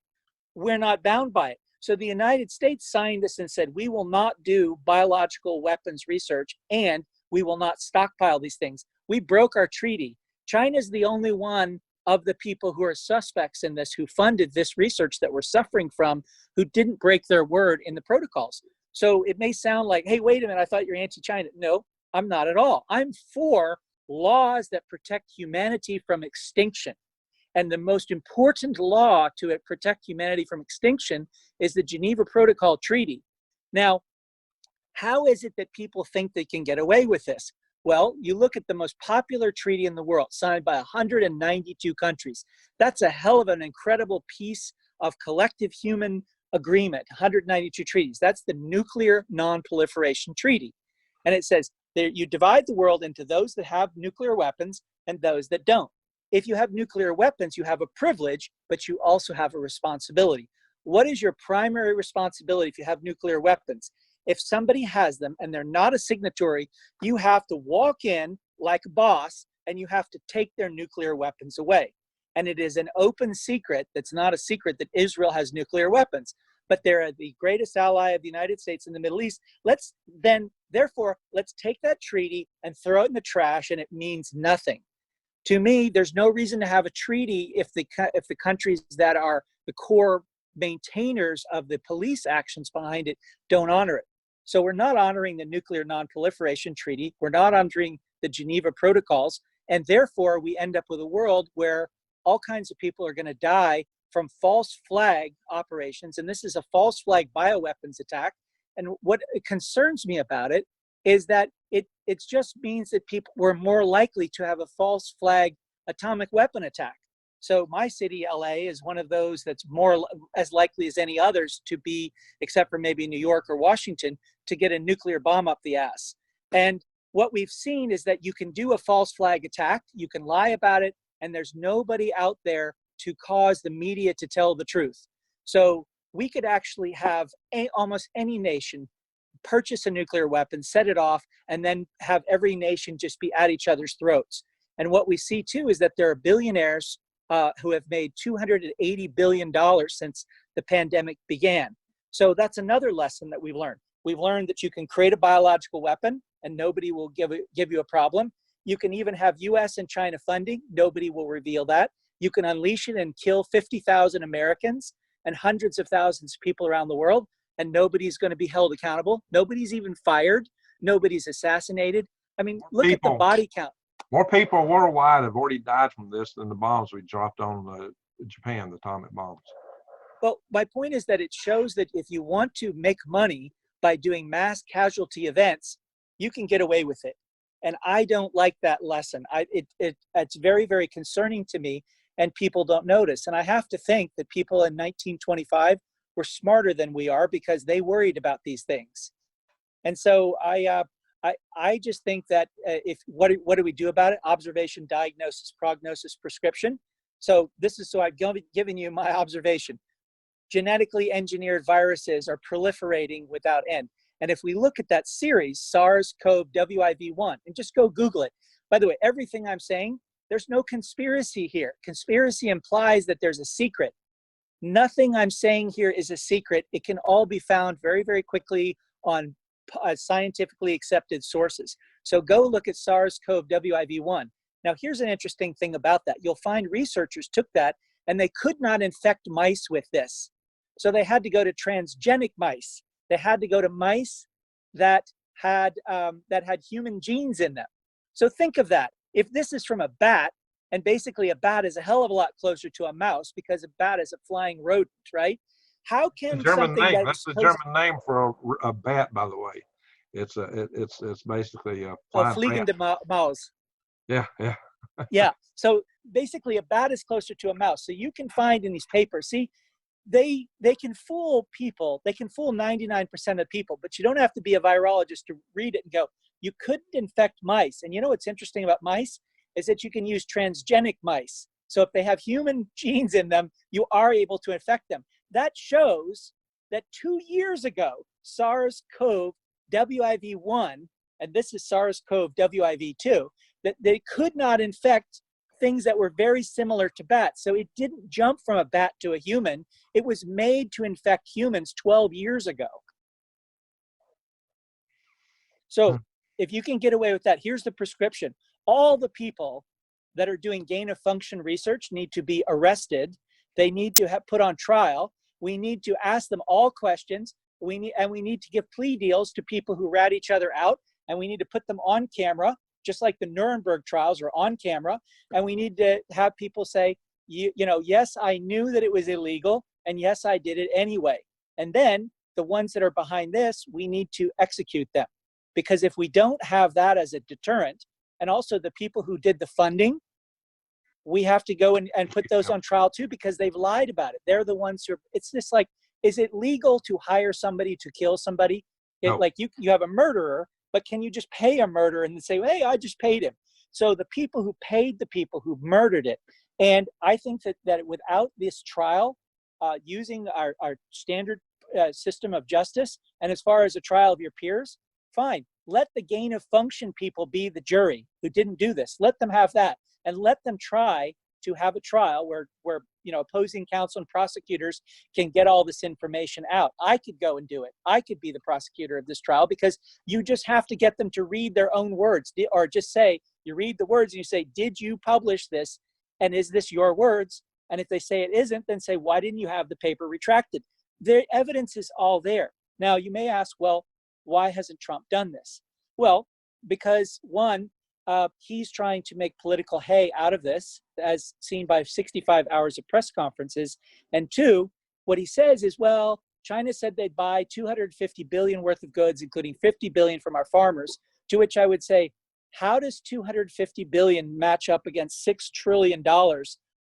we're not bound by it. So the United States signed this and said, we will not do biological weapons research, and we will not stockpile these things. We broke our treaty. China's the only one of the people who are suspects in this, who funded this research that we're suffering from, who didn't break their word in the protocols. So it may sound like, hey, wait a minute, I thought you're anti-China. No, I'm not at all. I'm for laws that protect humanity from extinction. And the most important law to protect humanity from extinction is the Geneva Protocol Treaty. Now, how is it that people think they can get away with this? Well, you look at the most popular treaty in the world, signed by 192 countries. That's a hell of an incredible piece of collective human agreement, 192 treaties. That's the Nuclear Non-Proliferation Treaty. And it says that you divide the world into those that have nuclear weapons and those that don't. If you have nuclear weapons, you have a privilege, but you also have a responsibility. What is your primary responsibility if you have nuclear weapons? If somebody has them and they're not a signatory, you have to walk in like a boss and you have to take their nuclear weapons away. And it is an open secret, that's not a secret, that Israel has nuclear weapons. But they're the greatest ally of the United States in the Middle East. Therefore, let's take that treaty and throw it in the trash, and it means nothing. To me, there's no reason to have a treaty if the countries that are the core maintainers of the police actions behind it don't honor it. So we're not honoring the Nuclear Non-Proliferation Treaty. We're not honoring the Geneva Protocols. And therefore, we end up with a world where all kinds of people are going to die from false flag operations. And this is a false flag bioweapons attack. And what concerns me about it is that it just means that people were more likely to have a false flag atomic weapon attack. So my city, LA, is one of those that's more as likely as any others to be, except for maybe New York or Washington, to get a nuclear bomb up the ass. And what we've seen is that you can do a false flag attack, you can lie about it, and there's nobody out there to cause the media to tell the truth. So we could actually have almost any nation purchase a nuclear weapon, set it off, and then have every nation just be at each other's throats. And what we see too is that there are billionaires who have made $280 billion since the pandemic began. So that's another lesson that we've learned. We've learned that you can create a biological weapon and nobody will give you a problem. You can even have US and China funding. Nobody will reveal that. You can unleash it and kill 50,000 Americans and hundreds of thousands of people around the world, and nobody's going to be held accountable. Nobody's even fired. Nobody's assassinated. I mean, look at the body count. More people worldwide have already died from this than the bombs we dropped on Japan, the atomic bombs. Well, my point is that it shows that if you want to make money by doing mass casualty events, you can get away with it. And I don't like that lesson. It's very, very concerning to me, and people don't notice. And I have to think that people in 1925 were smarter than we are because they worried about these things. And so I just think that what do we do about it? Observation, diagnosis, prognosis, prescription. So I've given you my observation. Genetically engineered viruses are proliferating without end. And if we look at that series, SARS-CoV-WIV1, and just go Google it. By the way, everything I'm saying, there's no conspiracy here. Conspiracy implies that there's a secret. Nothing I'm saying here is a secret. It can all be found very, very quickly on scientifically accepted sources. So go look at SARS-CoV-WIV1. Now, here's an interesting thing about that. You'll find researchers took that and they could not infect mice with this. So they had to go to transgenic mice. They had to go to mice that had human genes in them. So think of that. If this is from a bat, and basically a bat is a hell of a lot closer to a mouse because a bat is a flying rodent, right? How can German name? That's the German name for a bat, by the way. It's basically a fliegende Maus. Yeah. Yeah. So basically, a bat is closer to a mouse. So you can find in these papers. See, they can fool people. They can fool 99% of people, but you don't have to be a virologist to read it and go, you couldn't infect mice. And you know what's interesting about mice is that you can use transgenic mice. So if they have human genes in them, you are able to infect them. That shows that 2 years ago, SARS-CoV-WIV1, and this is SARS-CoV-WIV2, that they could not infect things that were very similar to bats. So it didn't jump from a bat to a human. It was made to infect humans 12 years ago. So if you can get away with that, here's the prescription. All the people that are doing gain of function research need to be arrested. They need to have put on trial. We need to ask them all questions. We need to give plea deals to people who rat each other out, and we need to put them on camera, just like the Nuremberg trials are on camera. And we need to have people say, you know, yes, I knew that it was illegal, and yes, I did it anyway. And then the ones that are behind this, we need to execute them. Because if we don't have that as a deterrent, and also the people who did the funding, we have to go and put those on trial too, because they've lied about it. They're the ones who it's just like, is it legal to hire somebody to kill somebody? No. Like you have a murderer, but can you just pay a murderer and say, hey, I just paid him? So the people who paid the people who murdered it. And I think that without this trial, using our standard system of justice, and as far as a trial of your peers, fine. Let the gain of function people be the jury who didn't do this. Let them have that, and let them try to have a trial where opposing counsel and prosecutors can get all this information out. I could go and do it. I could be the prosecutor of this trial, because you just have to get them to read their own words, or just say, you read the words and you say, did you publish this? And is this your words? And if they say it isn't, then say, why didn't you have the paper retracted? The evidence is all there. Now you may ask, well, why hasn't Trump done this? Well, because one, he's trying to make political hay out of this, as seen by 65 hours of press conferences. And two, what he says is, well, China said they'd buy 250 billion worth of goods, including 50 billion from our farmers, to which I would say, how does 250 billion match up against $6 trillion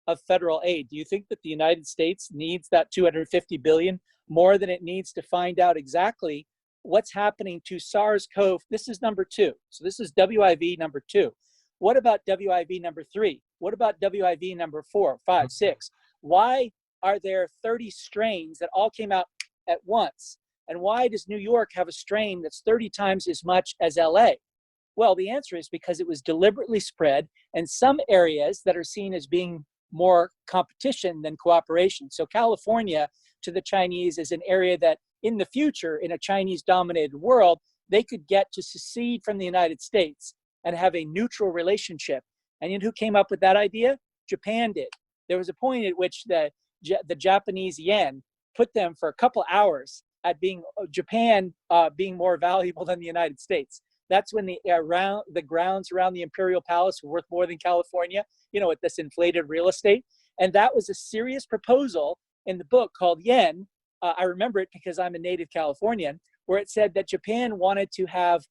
of federal aid? Do you think that the United States needs that 250 billion more than it needs to find out exactly what's happening to SARS-CoV? This is number 2. So this is WIV number 2. What about WIV number 3? What about WIV number 4, 5, 6? Why are there 30 strains that all came out at once? And why does New York have a strain that's 30 times as much as LA? Well, the answer is because it was deliberately spread, and some areas that are seen as being more competition than cooperation. So California to the Chinese is an area that in the future, in a Chinese-dominated world, they could get to secede from the United States and have a neutral relationship. And you know who came up with that idea? Japan did. There was a point at which the Japanese yen put them for a couple hours at being Japan being more valuable than the United States. That's when the grounds around the Imperial Palace were worth more than California, you know, with this inflated real estate. And that was a serious proposal in the book called Yen. I remember it because I'm a native Californian, where it said that Japan wanted to have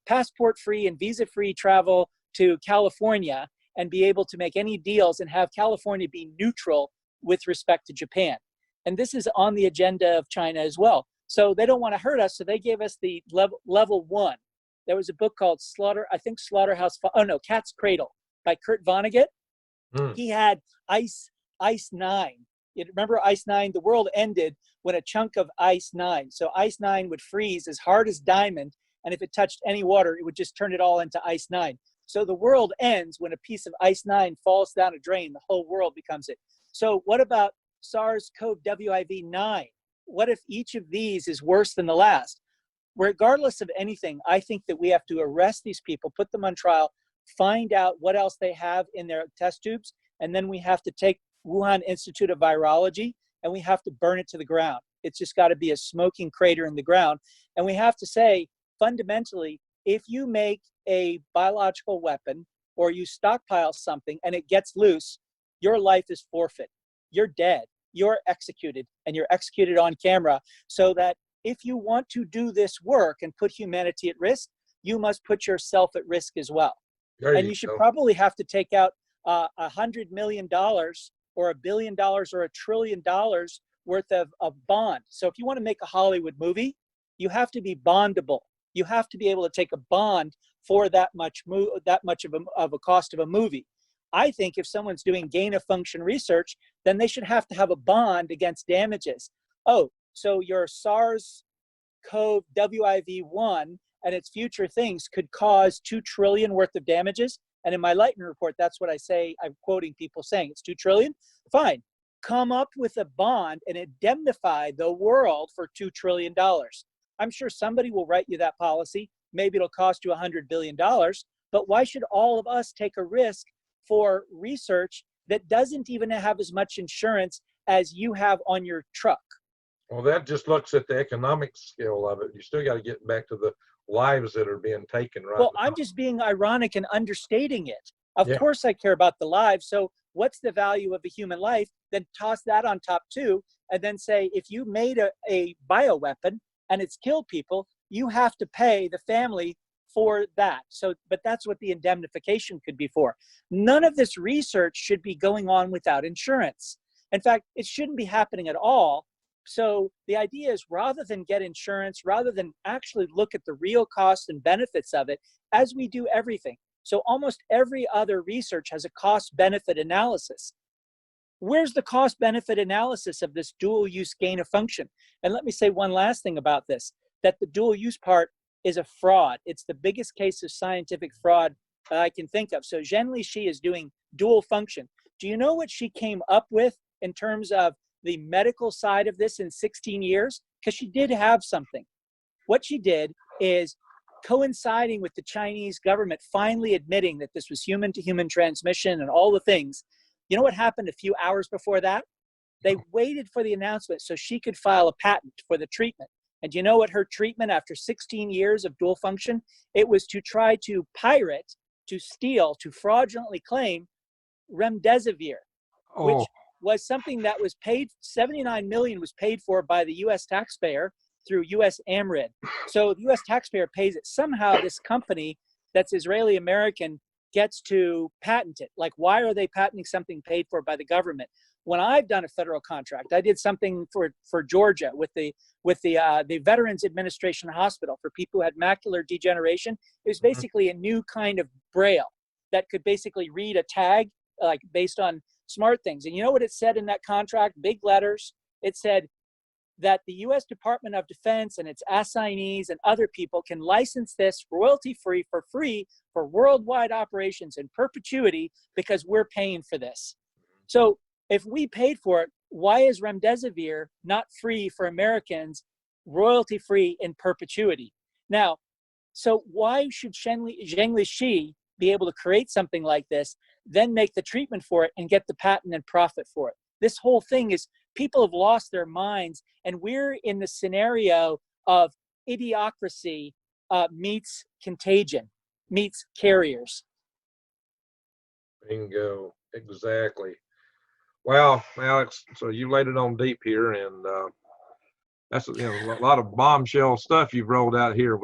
passport-free and visa-free travel to California and be able to make any deals and have California be neutral with respect to Japan. And this is on the agenda of China as well. So they don't want to hurt us, so they gave us the level 1. There was a book called Cat's Cradle by Kurt Vonnegut. He had Ice 9. You remember Ice 9? The world ended when a chunk of Ice 9. So Ice 9 would freeze as hard as diamond, and if it touched any water, it would just turn it all into Ice 9. So the world ends when a piece of Ice 9 falls down a drain. The whole world becomes it. So what about SARS-CoV-WIV9? What if each of these is worse than the last? Regardless of anything, I think that we have to arrest these people, put them on trial, find out what else they have in their test tubes, and then we have to take Wuhan Institute of Virology and we have to burn it to the ground. It's just got to be a smoking crater in the ground. And we have to say, fundamentally, if you make a biological weapon or you stockpile something and it gets loose, your life is forfeit. You're dead. You're executed, and you're executed on camera, so that if you want to do this work and put humanity at risk, you must put yourself at risk as well. And you should probably have to take out $100 million or $1 billion or $1 trillion worth of bond. So if you want to make a Hollywood movie, you have to be bondable. You have to be able to take a bond for that much of a cost of a movie. I think if someone's doing gain of function research, then they should have to have a bond against damages. Oh, so your SARS-CoV-WIV1 and its future things could cause 2 trillion worth of damages. And in my Lightman report, that's what I say. I'm quoting people saying it's 2 trillion. Fine. Come up with a bond and indemnify the world for $2 trillion. I'm sure somebody will write you that policy. Maybe it'll cost you $100 billion. But why should all of us take a risk for research that doesn't even have as much insurance as you have on your truck? Well, that just looks at the economic scale of it. You still got to get back to the lives that are being taken right Well, now. I'm just being ironic and understating it. Of course I care about the lives. So what's the value of a human life? Then toss that on top too, and then say, if you made a bioweapon and it's killed people, you have to pay the family for that. So, but that's what the indemnification could be for. None of this research should be going on without insurance. In fact, it shouldn't be happening at all. So the idea is, rather than get insurance, rather than actually look at the real costs and benefits of it, as we do everything. So almost every other research has a cost-benefit analysis. Where's the cost-benefit analysis of this dual-use gain of function? And let me say one last thing about this, that the dual-use part is a fraud. It's the biggest case of scientific fraud I can think of. So Zhenli Shi is doing dual function. Do you know what she came up with in terms of the medical side of this in 16 years? Because she did have something. What she did is, coinciding with the Chinese government finally admitting that this was human-to-human transmission and all the things, you know what happened a few hours before that? They waited for the announcement so she could file a patent for the treatment. And you know what her treatment after 16 years of dual function? It was to try to pirate, to steal, to fraudulently claim remdesivir, which was something that was paid, 79 million was paid for by the US taxpayer through US AMRID. So the US taxpayer pays it. Somehow this company that's Israeli American gets to patent it. Like, why are they patenting something paid for by the government? When I've done a federal contract, I did something for Georgia with the Veterans Administration Hospital for people who had macular degeneration. It was basically a new kind of braille that could basically read a tag, like based on smart things. And you know what it said in that contract? Big letters. It said that the U.S. Department of Defense and its assignees and other people can license this royalty-free for worldwide operations in perpetuity because we're paying for this. So if we paid for it, why is remdesivir not free for Americans, royalty-free in perpetuity? Now, so why should Zhengli Shi be able to create something like this, then make the treatment for it and get the patent and profit for it? This whole thing is, people have lost their minds, and we're in the scenario of idiocracy meets contagion, meets carriers. Bingo, exactly. Well, Alex, so you laid it on deep here, and that's a lot of bombshell stuff you've rolled out here.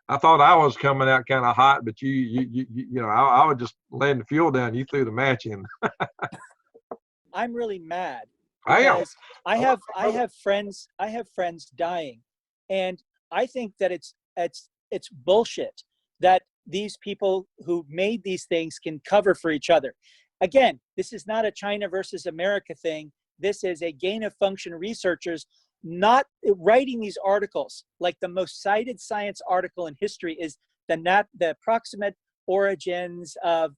I thought I was coming out kind of hot, but I was just laying the fuel down. You threw the match in. I'm really mad I am. because I have friends dying, and I think that it's bullshit that these people who made these things can cover for each other. Again, this is not a China versus America thing. This is a gain of function researchers not writing these articles. Like the most cited science article in history is the approximate origins of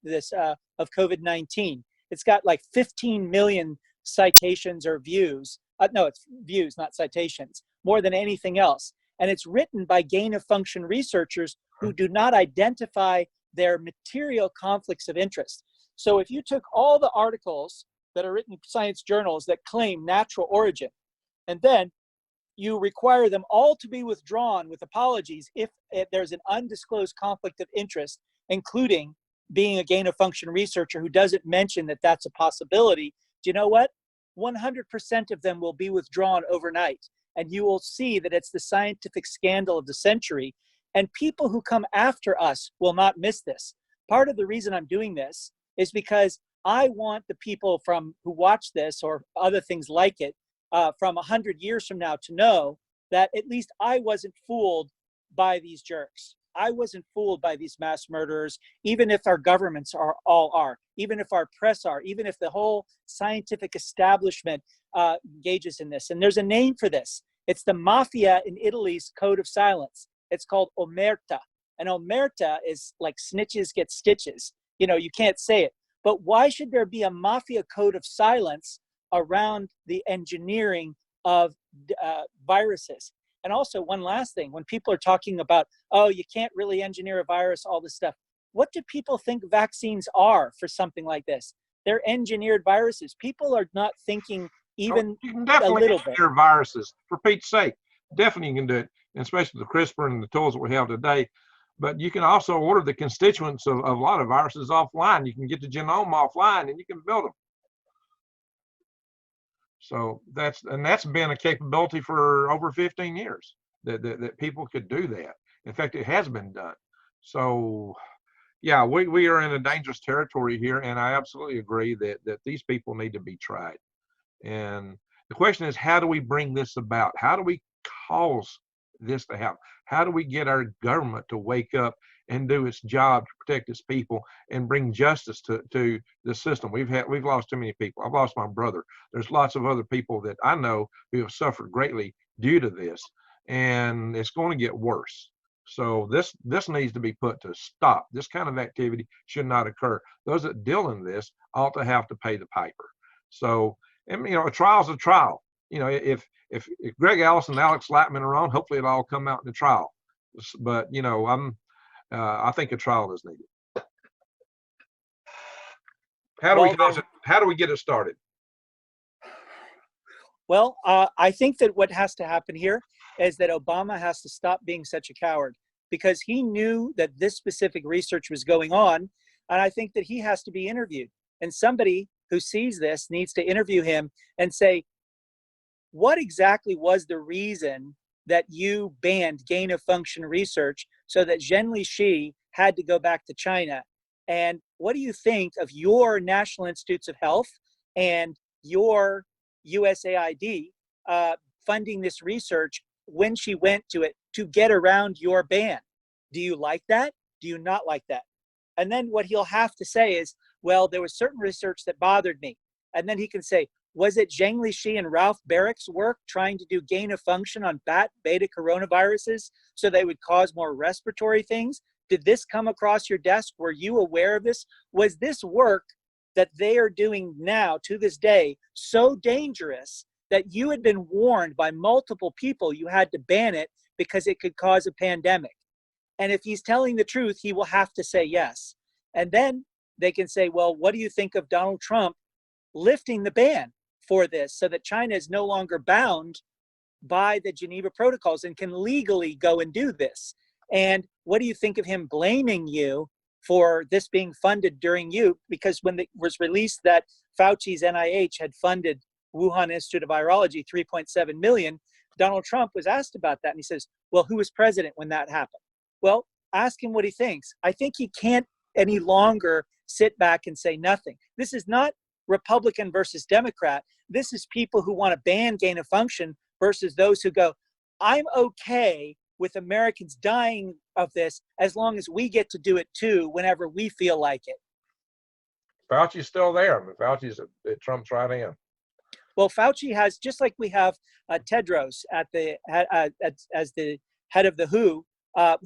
this of COVID-19. It's got like 15 million citations or views. No, it's views, not citations, more than anything else. And it's written by gain of function researchers who do not identify their material conflicts of interest. So if you took all the articles that are written in science journals that claim natural origin, and then you require them all to be withdrawn with apologies if there's an undisclosed conflict of interest, including being a gain of function researcher who doesn't mention that that's a possibility, do you know what? 100% of them will be withdrawn overnight. And you will see that it's the scientific scandal of the century. And people who come after us will not miss this. Part of the reason I'm doing this is because I want the people who watch this or other things like it from 100 years from now to know that at least I wasn't fooled by these jerks. I wasn't fooled by these mass murderers, even if our governments are, even if our press are, even if the whole scientific establishment engages in this. And there's a name for this. It's the mafia in Italy's code of silence. It's called omerta. And omerta is like snitches get stitches. You can't say it. But why should there be a mafia code of silence around the engineering of viruses? And also, one last thing, when people are talking about, oh, you can't really engineer a virus, all this stuff, what do people think vaccines are for something like this? They're engineered viruses. People are not thinking even you can definitely a little bit. engineer viruses, for Pete's sake. Definitely you can do it, especially the CRISPR and the tools that we have today. But you can also order the constituents of a lot of viruses offline. You can get the genome offline and you can build them. So that's been a capability for over 15 years that people could do that. In fact, it has been done. So yeah, we are in a dangerous territory here, and I absolutely agree that these people need to be tried. And the question is, how do we bring this about? How do we cause this to happen? How do we get our government to wake up and do its job to protect its people and bring justice to the system? We've lost too many people. I've lost my brother. There's lots of other people that I know who have suffered greatly due to this, and it's going to get worse. So this needs to be put to stop. This kind of activity should not occur. Those that deal in this ought to have to pay the piper. So, and a trial's a trial. If Greg Allison and Alex Lightman are on, hopefully it'll all come out in the trial. But I think a trial is needed. How do we get it started? Well, I think that what has to happen here is that Obama has to stop being such a coward, because he knew that this specific research was going on, and I think that he has to be interviewed. And somebody who sees this needs to interview him and say, what exactly was the reason that you banned gain of function research so that Zhengli Shi had to go back to China? And what do you think of your National Institutes of Health and your USAID funding this research when she went to it to get around your ban? Do you like that? Do you not like that? And then what he'll have to say is, well, there was certain research that bothered me. And then he can say, was it Zhengli Shi and Ralph Barrick's work trying to do gain of function on bat beta coronaviruses so they would cause more respiratory things? Did this come across your desk? Were you aware of this? Was this work that they are doing now to this day so dangerous that you had been warned by multiple people you had to ban it because it could cause a pandemic? And if he's telling the truth, he will have to say yes. And then they can say, well, what do you think of Donald Trump lifting the ban for this so that China is no longer bound by the Geneva Protocols and can legally go and do this? And what do you think of him blaming you for this being funded during you? Because when it was released that Fauci's NIH had funded Wuhan Institute of Virology 3.7 million, Donald Trump was asked about that. And he says, well, who was president when that happened? Well, ask him what he thinks. I think he can't any longer sit back and say nothing. This is not Republican versus Democrat. This is people who want to ban gain of function versus those who go, I'm okay with Americans dying of this as long as we get to do it too whenever we feel like it. Fauci's still there. I mean, Fauci's at Trump's right hand. Well, Fauci has, just like we have Tedros at the as the head of the WHO,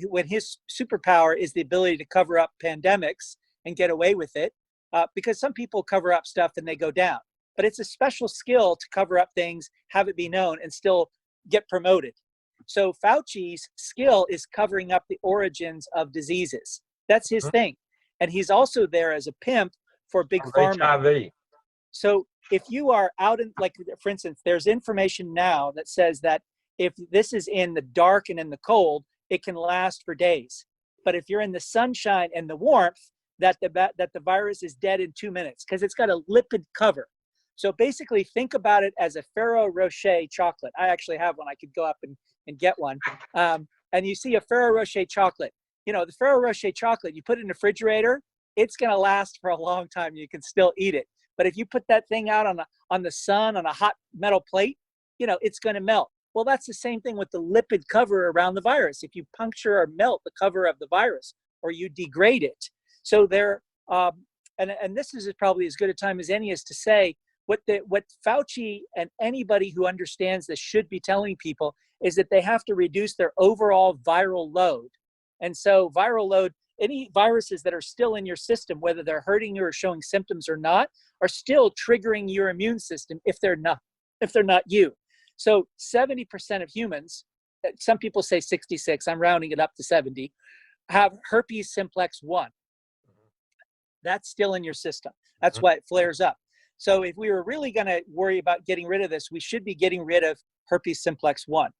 when his superpower is the ability to cover up pandemics and get away with it, because some people cover up stuff and they go down. But it's a special skill to cover up things, have it be known, and still get promoted. So Fauci's skill is covering up the origins of diseases. That's his thing. And he's also there as a pimp for big pharma. HIV. So if you are out in, like, for instance, there's information now that says that if this is in the dark and in the cold, it can last for days. But if you're in the sunshine and the warmth, that the virus is dead in 2 minutes because it's got a lipid cover. So basically, think about it as a Ferrero Rocher chocolate. I actually have one. I could go up and get one. And you see a Ferrero Rocher chocolate. You know, the Ferrero Rocher chocolate, you put it in the refrigerator, it's going to last for a long time. You can still eat it. But if you put that thing out on the sun on a hot metal plate, you know, it's going to melt. Well, that's the same thing with the lipid cover around the virus. If you puncture or melt the cover of the virus or you degrade it. So there, and this is probably as good a time as any is to say, what Fauci and anybody who understands this should be telling people is that they have to reduce their overall viral load. And so viral load, any viruses that are still in your system, whether they're hurting you or showing symptoms or not, are still triggering your immune system if they're not you. So 70% of humans, some people say 66, I'm rounding it up to 70, have herpes simplex 1. That's still in your system. That's why it flares up. So if we were really going to worry about getting rid of this, we should be getting rid of herpes simplex 1.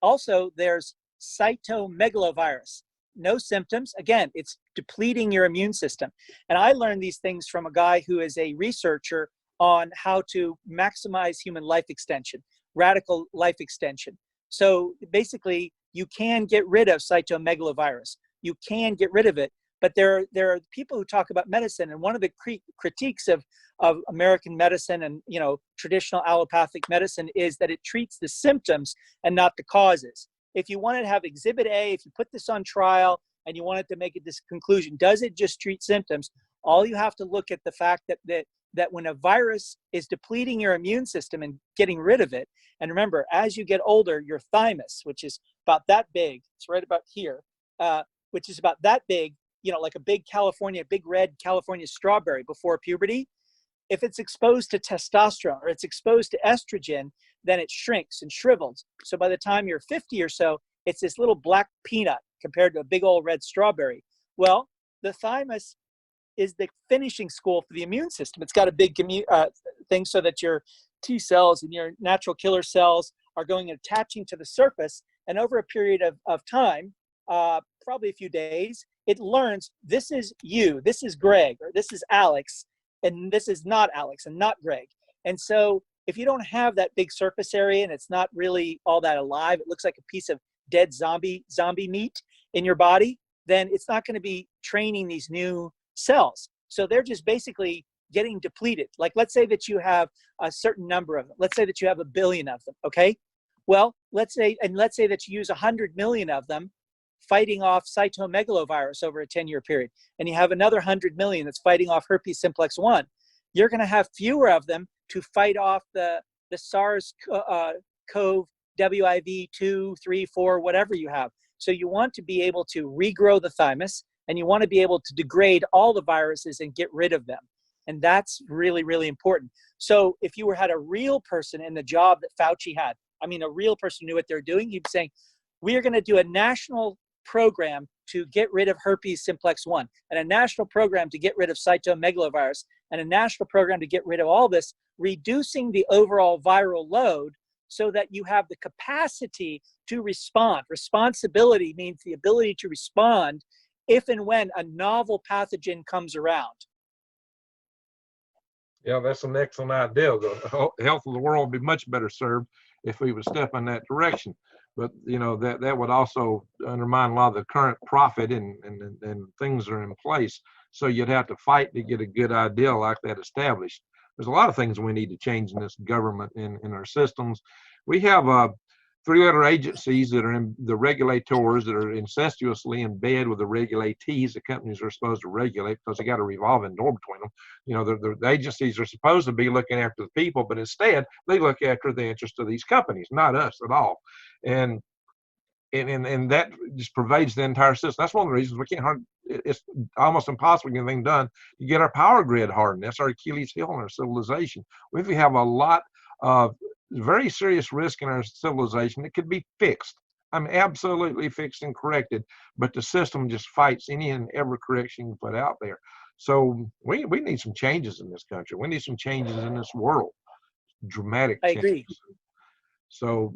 Also, there's cytomegalovirus. No symptoms. Again, it's depleting your immune system. And I learned these things from a guy who is a researcher on how to maximize human life extension, radical life extension. So basically, you can get rid of cytomegalovirus. You can get rid of it. But there are people who talk about medicine, and one of the critiques of American medicine and, you know, traditional allopathic medicine is that it treats the symptoms and not the causes. If you wanted to have Exhibit A, if you put this on trial and you wanted to make a conclusion, does it just treat symptoms? All you have to look at the fact that when a virus is depleting your immune system and getting rid of it, and remember, as you get older, your thymus, which is about that big, it's right about here, which is about that big, you know, like a big red California strawberry before puberty. If it's exposed to testosterone or it's exposed to estrogen, then it shrinks and shrivels. So by the time you're 50 or so, it's this little black peanut compared to a big old red strawberry. Well, the thymus is the finishing school for the immune system. It's got a big thing so that your T cells and your natural killer cells are going and attaching to the surface. And over a period of time, probably a few days, it learns this is you, this is Greg, or this is Alex, and this is not Alex and not Greg. And so if you don't have that big surface area and it's not really all that alive, it looks like a piece of dead zombie meat in your body, then it's not going to be training these new cells. So they're just basically getting depleted. Like, let's say that you have a certain number of them. Let's say that you have 1 billion of them. Okay. Well, let's say that you use 100 million of them fighting off cytomegalovirus over a 10-year period, and you have another 100 million that's fighting off herpes simplex 1. You're going to have fewer of them to fight off the SARS-CoV, WIV 2, 3, 4, whatever you have. So you want to be able to regrow the thymus, and you want to be able to degrade all the viruses and get rid of them. And that's really, really important. So if you had a real person in the job that Fauci had, I mean, a real person knew what they're doing, he'd be saying, we are going to do a national program to get rid of herpes simplex 1, and a national program to get rid of cytomegalovirus, and a national program to get rid of all this, reducing the overall viral load so that you have the capacity to respond. Responsibility means the ability to respond if and when a novel pathogen comes around. Yeah, that's an excellent idea. The health of the world would be much better served if we would step in that direction. But that would also undermine a lot of the current profit and things that are in place. So you'd have to fight to get a good idea like that established. There's a lot of things we need to change in this government, in our systems. We have 3-letter agencies that are in the regulators that are incestuously in bed with the regulatees, the companies are supposed to regulate, because they got a revolving door between them. The agencies are supposed to be looking after the people, but instead they look after the interest of these companies, not us at all. And that just pervades the entire system. That's one of the reasons we can't it's almost impossible to get anything done to get our power grid hardened. That's our Achilles heel in our civilization. We have a lot of very serious risk in our civilization that could be fixed. I mean, absolutely fixed and corrected, but the system just fights any and every correction you put out there. So we need some changes in this country. We need some changes in this world, dramatic changes. I agree. So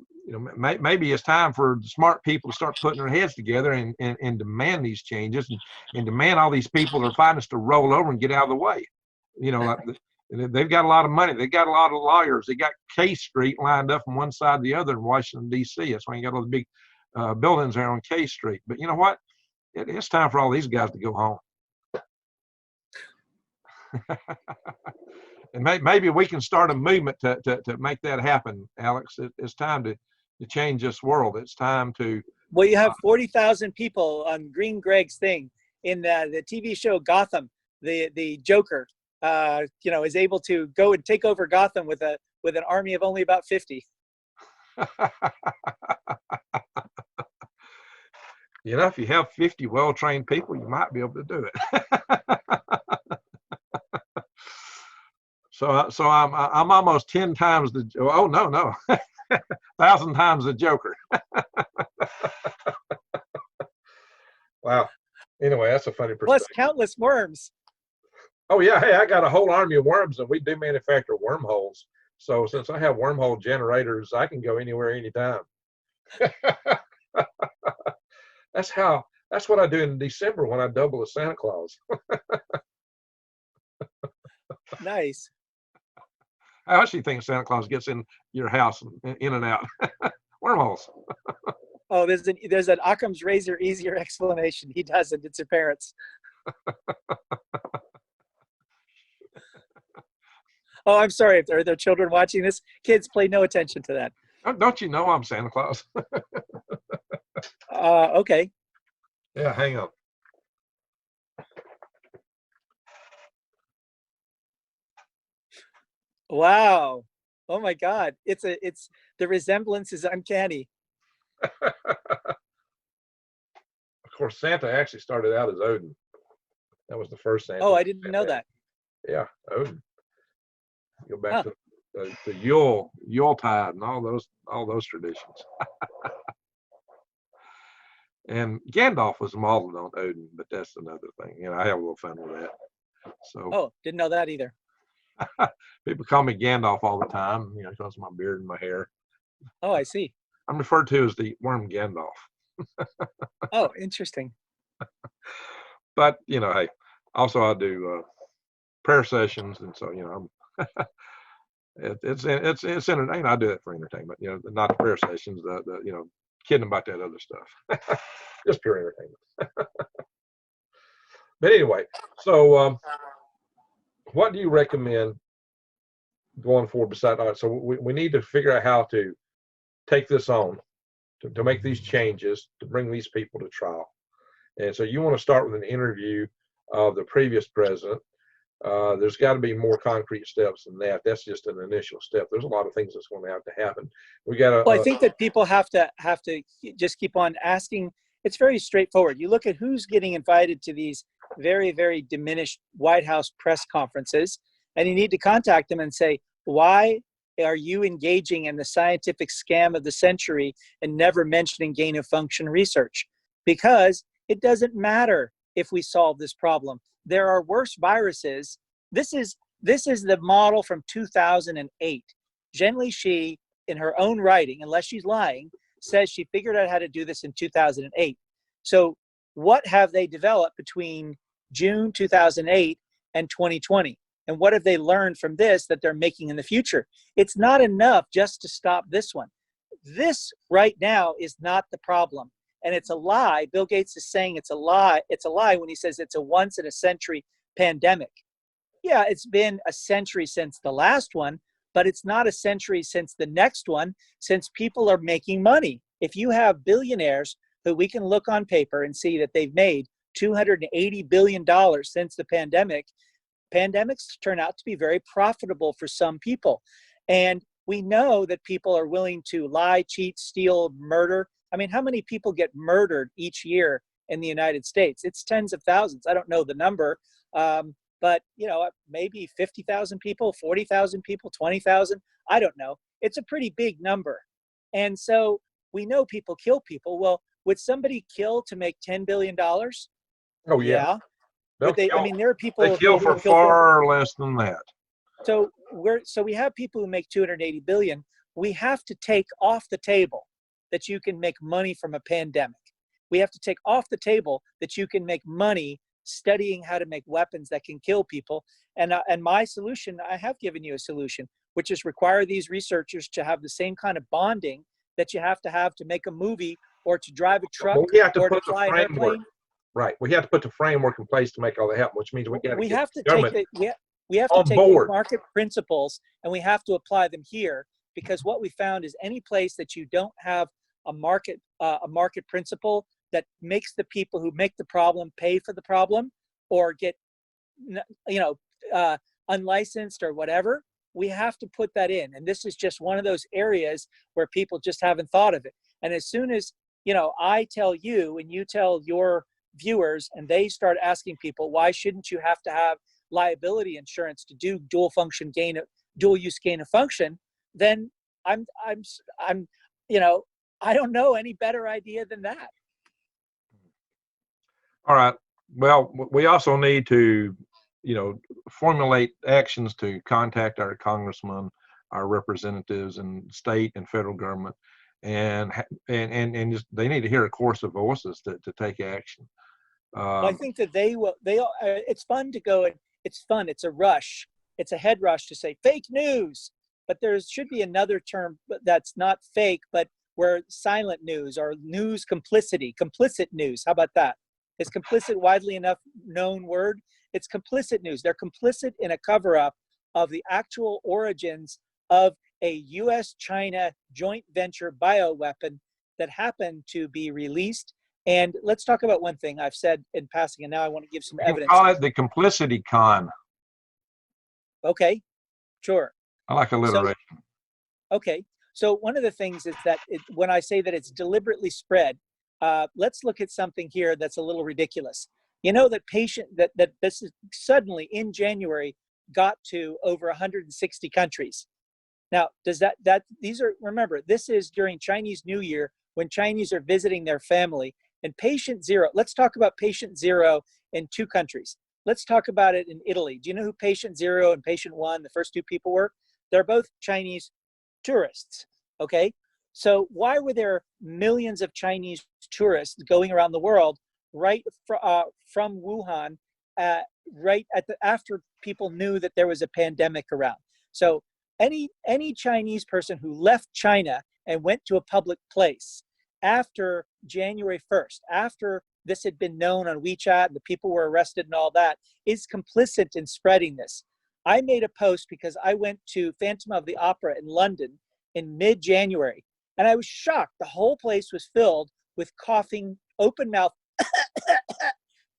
maybe it's time for the smart people to start putting their heads together and demand these changes, and demand all these people that are fighting us to roll over and get out of the way. Like they've got a lot of money. They've got a lot of lawyers. They got K Street lined up from one side to the other in Washington, D.C. That's why you got all the big buildings there on K Street. But you know what? It's time for all these guys to go home. And maybe we can start a movement to make that happen, Alex. It's time to change this world. It's time to. Well, you have 40,000 people on Green Greg's thing in the TV show Gotham. The Joker, is able to go and take over Gotham with an army of only about 50. If you have 50 well-trained people, you might be able to do it. So I'm almost 10 times the. Oh no, 1,000 times the Joker. Wow. Anyway, that's a funny perspective. Plus countless worms. Oh yeah, hey, I got a whole army of worms, and we do manufacture wormholes. So since I have wormhole generators, I can go anywhere, anytime. That's what I do in December when I double as Santa Claus. Nice. How else do you think Santa Claus gets in your house, in and out? Wormholes. Oh, there's an Occam's razor easier explanation. He doesn't. It's your parents. Oh, I'm sorry. Are there children watching this? Kids, pay no attention to that. Don't you know I'm Santa Claus? Okay. Yeah, hang on. Wow. Oh my God. It's the resemblance is uncanny. Of course, Santa actually started out as Odin. That was the first Santa. Oh, I didn't know that. Yeah, Odin. Go back to the Yuletide and all those traditions. And Gandalf was modeled on Odin, but that's another thing. I have a little fun with that. So. Oh, didn't know that either. People call me Gandalf all the time, because of my beard and my hair. Oh, I see. I'm referred to as the worm Gandalf. Oh, interesting. But hey, also I do prayer sessions, and so it's entertaining. I do it for entertainment, not the prayer sessions, the kidding about that other stuff, just pure entertainment. But anyway, so what do you recommend going forward besides? All right, so we need to figure out how to take this on, to make these changes, to bring these people to trial. And so you want to start with an interview of the previous president. There's got to be more concrete steps than that. That's just an initial step. There's a lot of things that's going to have to happen. We got to. Well, I think that people have to just keep on asking. It's very straightforward. You look at who's getting invited to these very, very diminished White House press conferences, and you need to contact them and say, why are you engaging in the scientific scam of the century and never mentioning gain of function research? Because it doesn't matter if we solve this problem. There are worse viruses. This is the model from 2008. Zhen Lixi, in her own writing, unless she's lying, says she figured out how to do this in 2008. So what have they developed between June 2008 and 2020? And what have they learned from this that they're making in the future? It's not enough just to stop this one. This right now is not the problem. And it's a lie. Bill Gates is saying it's a lie. It's a lie when he says it's a once in a century pandemic. Yeah, it's been a century since the last one, but it's not a century since the next one, since people are making money. If you have billionaires who we can look on paper and see that they've made $280 billion since the pandemic, pandemics turn out to be very profitable for some people. And we know that people are willing to lie, cheat, steal, murder. I mean, how many people get murdered each year in the United States? It's tens of thousands. I don't know the number, but maybe 50,000 people, 40,000 people, 20,000. I don't know. It's a pretty big number. And so we know people kill people. Well, would somebody kill to make $10 billion? Oh, yeah. There are people they kill for far less than that. So we have people who make 280 billion. We have to take off the table that you can make money from a pandemic. We have to take off the table that you can make money studying how to make weapons that can kill people. And my solution, I have given you a solution, which is require these researchers to have the same kind of bonding that you have to make a movie or to drive a truck or to fly an airplane. Right. We have to put the framework in place to make all that happen, which means we have to take the market principles and we have to apply them here, because what we found is any place that you don't have a market principle that makes the people who make the problem pay for the problem or get unlicensed or whatever, we have to put that in. And this is just one of those areas where people just haven't thought of it. And as soon as I tell you and you tell your viewers and they start asking people, why shouldn't you have to have liability insurance to do dual use gain of function, then I don't know any better idea than that. All right. Well, we also need to, formulate actions to contact our congressmen, our representatives in state and federal government, and just, they need to hear a chorus of voices to take action. I think that they will. It's fun to go. It's fun. It's a rush. It's a head rush to say fake news, but there should be another term that's not fake, but where silent news or news complicity, complicit news. How about that? Is complicit widely enough known word? It's complicit news. They're complicit in a cover-up of the actual origins of a U.S.-China joint venture bioweapon that happened to be released. And let's talk about one thing I've said in passing, and now I want to give some evidence. Call it the complicity con. Okay, sure. I like alliteration. Okay, so one of the things is that when I say that it's deliberately spread, let's look at something here that's a little ridiculous. That this is suddenly in January got to over 160 countries. Now, remember, this is during Chinese New Year when Chinese are visiting their family. And patient zero, let's talk about patient zero in two countries. Let's talk about it in Italy. Do you know who patient zero and patient one, the first two people were? They're both Chinese tourists, okay? So why were there millions of Chinese tourists going around the world right from Wuhan right after people knew that there was a pandemic around. So any Chinese person who left China and went to a public place after January 1st, after this had been known on WeChat and the people were arrested and all that, is complicit in spreading this. I made a post because I went to Phantom of the Opera in London in mid-January, and I was shocked. The whole place was filled with coughing, open mouth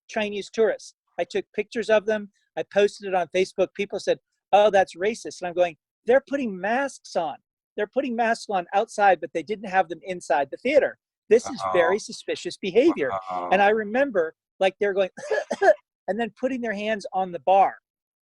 Chinese tourists. I took pictures of them. I posted it on Facebook. People said, "Oh, that's racist." And I'm going, they're putting masks on. They're putting masks on outside, but they didn't have them inside the theater. This is very suspicious behavior. And I remember like they're going and then putting their hands on the bar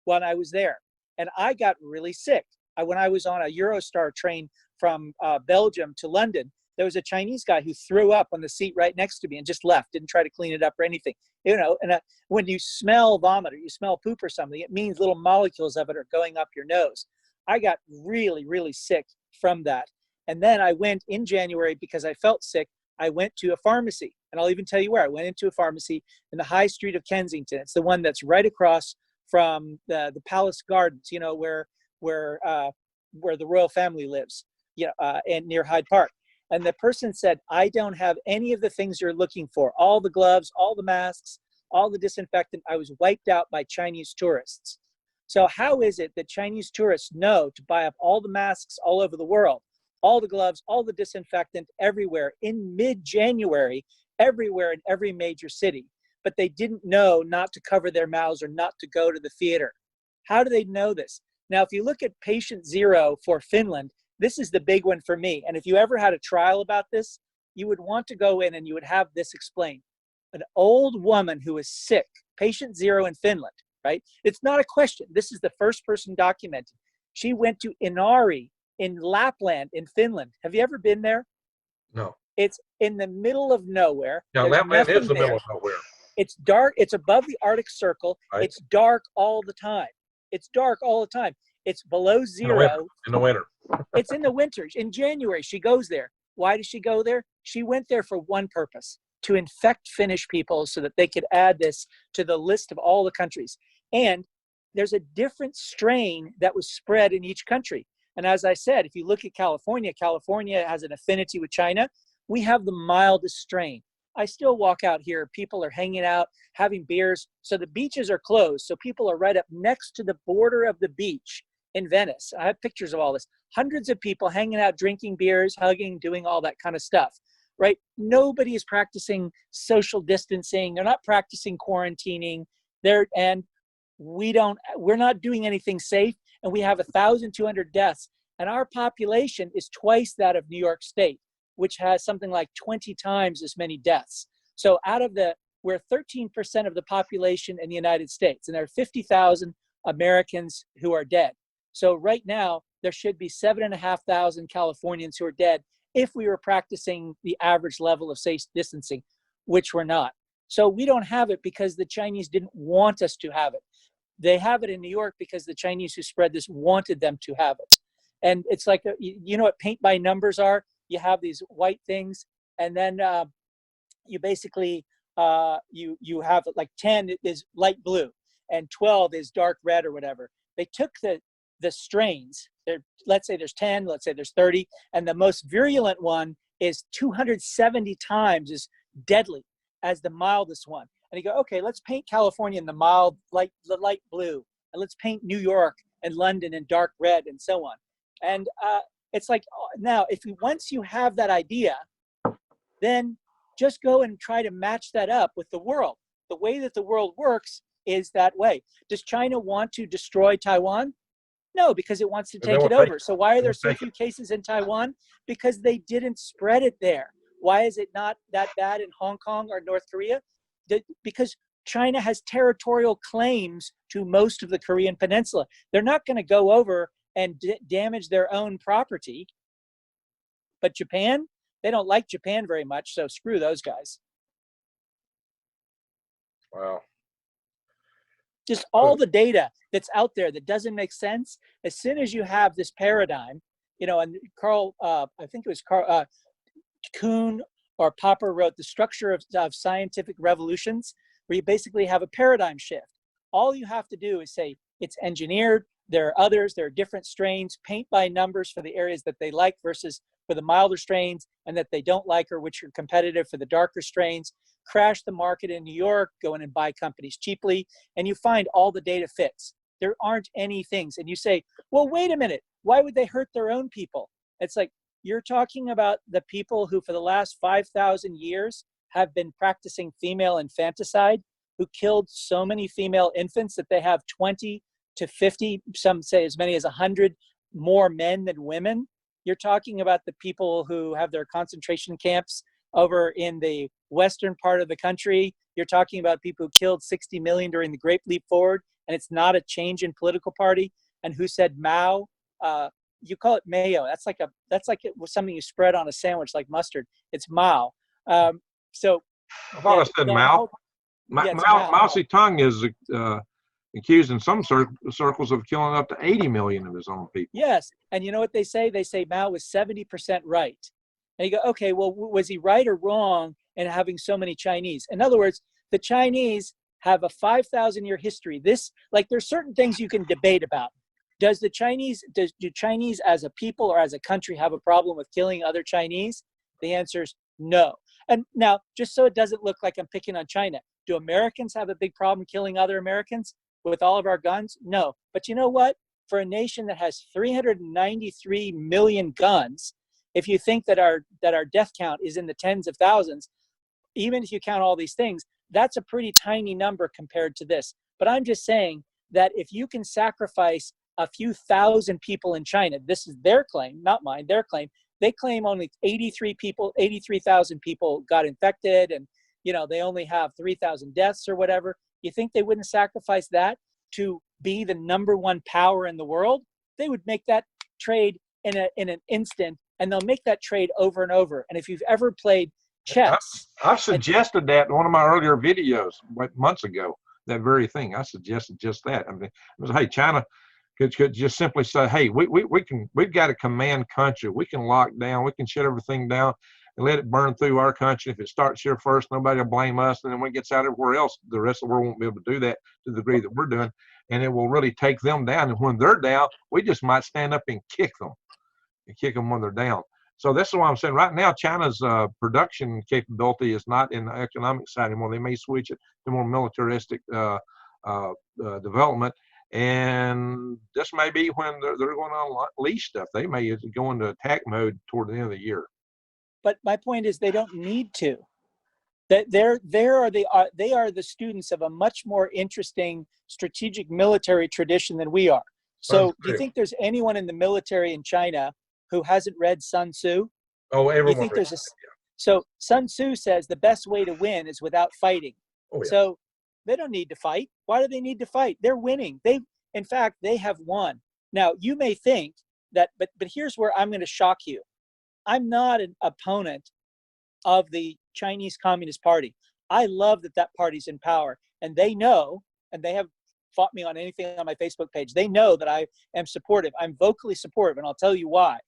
when I was there. And I got really sick. When I was on a Eurostar train from Belgium to London, there was a Chinese guy who threw up on the seat right next to me and just left, didn't try to clean it up or anything. You know, and when you smell vomit or you smell poop or something, it means little molecules of it are going up your nose. I got really, really sick from that. And then I went in January because I felt sick. I went to a pharmacy, and I'll even tell you where. I went into a pharmacy in the High Street of Kensington. It's the one that's right across from the Palace Gardens, you know, where the royal family lives, you know, and near Hyde Park. And the person said, "I don't have any of the things you're looking for. All the gloves, all the masks, all the disinfectant. I was wiped out by Chinese tourists." So how is it that Chinese tourists know to buy up all the masks all over the world, all the gloves, all the disinfectant everywhere in mid-January, everywhere in every major city, but they didn't know not to cover their mouths or not to go to the theater? How do they know this? Now, if you look at patient zero for Finland, this is the big one for me. And if you ever had a trial about this, you would want to go in and you would have this explained. An old woman who is sick, patient zero in Finland, right? It's not a question. This is the first person documented. She went to Inari in Lapland in Finland. Have you ever been there? No. It's in the middle of nowhere. Now, Lapland is the middle of nowhere. It's dark. It's above the Arctic Circle. Right. It's dark all the time. It's dark all the time. It's below zero. In the winter. It's in the winters. In January, she goes there. Why does she go there? She went there for one purpose: to infect Finnish people so that they could add this to the list of all the countries. And there's a different strain that was spread in each country. And as I said, if you look at California, California has an affinity with China. We have the mildest strain. I still walk out here. People are hanging out, having beers. So the beaches are closed. So people are right up next to the border of the beach in Venice. I have pictures of all this. Hundreds of people hanging out, drinking beers, hugging, doing all that kind of stuff, right? Nobody is practicing social distancing. They're not practicing quarantining. We're not doing anything safe. And we have 1,200 deaths. And our population is twice that of New York State, which has something like 20 times as many deaths. So we're 13% of the population in the United States, and there are 50,000 Americans who are dead. So right now, there should be 7,500 Californians who are dead if we were practicing the average level of safe distancing, which we're not. So we don't have it because the Chinese didn't want us to have it. They have it in New York because the Chinese who spread this wanted them to have it. And it's like, you know what paint by numbers are? You have these white things, and then you basically, you have like 10 is light blue, and 12 is dark red or whatever. They took the strains, let's say there's 10, let's say there's 30, and the most virulent one is 270 times as deadly as the mildest one. And you go, okay, let's paint California in the light blue, and let's paint New York and London in dark red, and so on. And it's like, now, once you have that idea, then just go and try to match that up with the world. The way that the world works is that way. Does China want to destroy Taiwan? No, because it wants to take it over. So why are there so few cases in Taiwan? Because they didn't spread it there. Why is it not that bad in Hong Kong or North Korea? Because China has territorial claims to most of the Korean peninsula. They're not going to go over and damage their own property. But Japan, they don't like Japan very much, so screw those guys. Wow. Just all the data that's out there that doesn't make sense, as soon as you have this paradigm, you know, and Carl, I think it was Carl Kuhn or Popper wrote The Structure of Scientific Revolutions, where you basically have a paradigm shift. all you have to do is say it's engineered. There are others, there are different strains, paint by numbers for the areas that they like versus for the milder strains and that they don't like, or which are competitive for the darker strains. Crash the market in New York, go in and buy companies cheaply, and you find all the data fits. There aren't any things. And you say, well, wait a minute, why would they hurt their own people? It's like, you're talking about the people who for the last 5,000 years have been practicing female infanticide, who killed so many female infants that they have 20 to 50, some say as many as 100 more men than women. You're talking about the people who have their concentration camps over in the western part of the country. You're talking about people who killed 60 million during the Great Leap Forward, and it's not a change in political party, and who said Mao, you call it mayo. That's like it was something you spread on a sandwich like mustard. It's Mao. So I thought I said Mao. Mao Zedong is accused in some circles of killing up to 80 million of his own people. Yes, and you know what they say? They say Mao was 70% right. And you go, okay, well, was he right or wrong in having so many Chinese? In other words, the Chinese have a 5,000-year history. There's certain things you can debate about. Do Chinese as a people or as a country have a problem with killing other Chinese? The answer is no. And now, just so it doesn't look like I'm picking on China, do Americans have a big problem killing other Americans with all of our guns? No. But you know what? For a nation that has 393 million guns, if you think that our death count is in the tens of thousands, even if you count all these things, that's a pretty tiny number compared to this. But I'm just saying that if you can sacrifice a few thousand people in China, this is their claim, not mine, their claim. They claim only 83,000 people got infected, and they only have 3,000 deaths or whatever. You think they wouldn't sacrifice that to be the number one power in the world? They would make that trade in an instant, and they'll make that trade over and over. And if you've ever played chess, I've suggested that in one of my earlier videos months ago. That very thing, I suggested just that. I mean, it was, hey, China could just simply say, hey, we've got a command country. We can lock down, we can shut everything down and let it burn through our country. If it starts here first, nobody will blame us. And then when it gets out everywhere else, the rest of the world won't be able to do that to the degree that we're doing. And it will really take them down. And when they're down, we just might stand up and kick them when they're down. So this is what I'm saying. Right now, China's production capability is not in the economic side anymore. They may switch it to more militaristic development. And this may be when they're going to unleash stuff. They may go into attack mode toward the end of the year. But my point is, they don't need to. That they are the students of a much more interesting strategic military tradition than we are. So, do you think there's anyone in the military in China who hasn't read Sun Tzu? Oh, everyone. You think So Sun Tzu says the best way to win is without fighting. Oh, yeah. So they don't need to fight. Why do they need to fight? They're winning. In fact, they have won. Now, you may think that, but here's where I'm going to shock you. I'm not an opponent of the Chinese Communist Party. I love that party's in power, and they know, and they have fought me on anything on my Facebook page. They know that I am supportive. I'm vocally supportive, and I'll tell you why.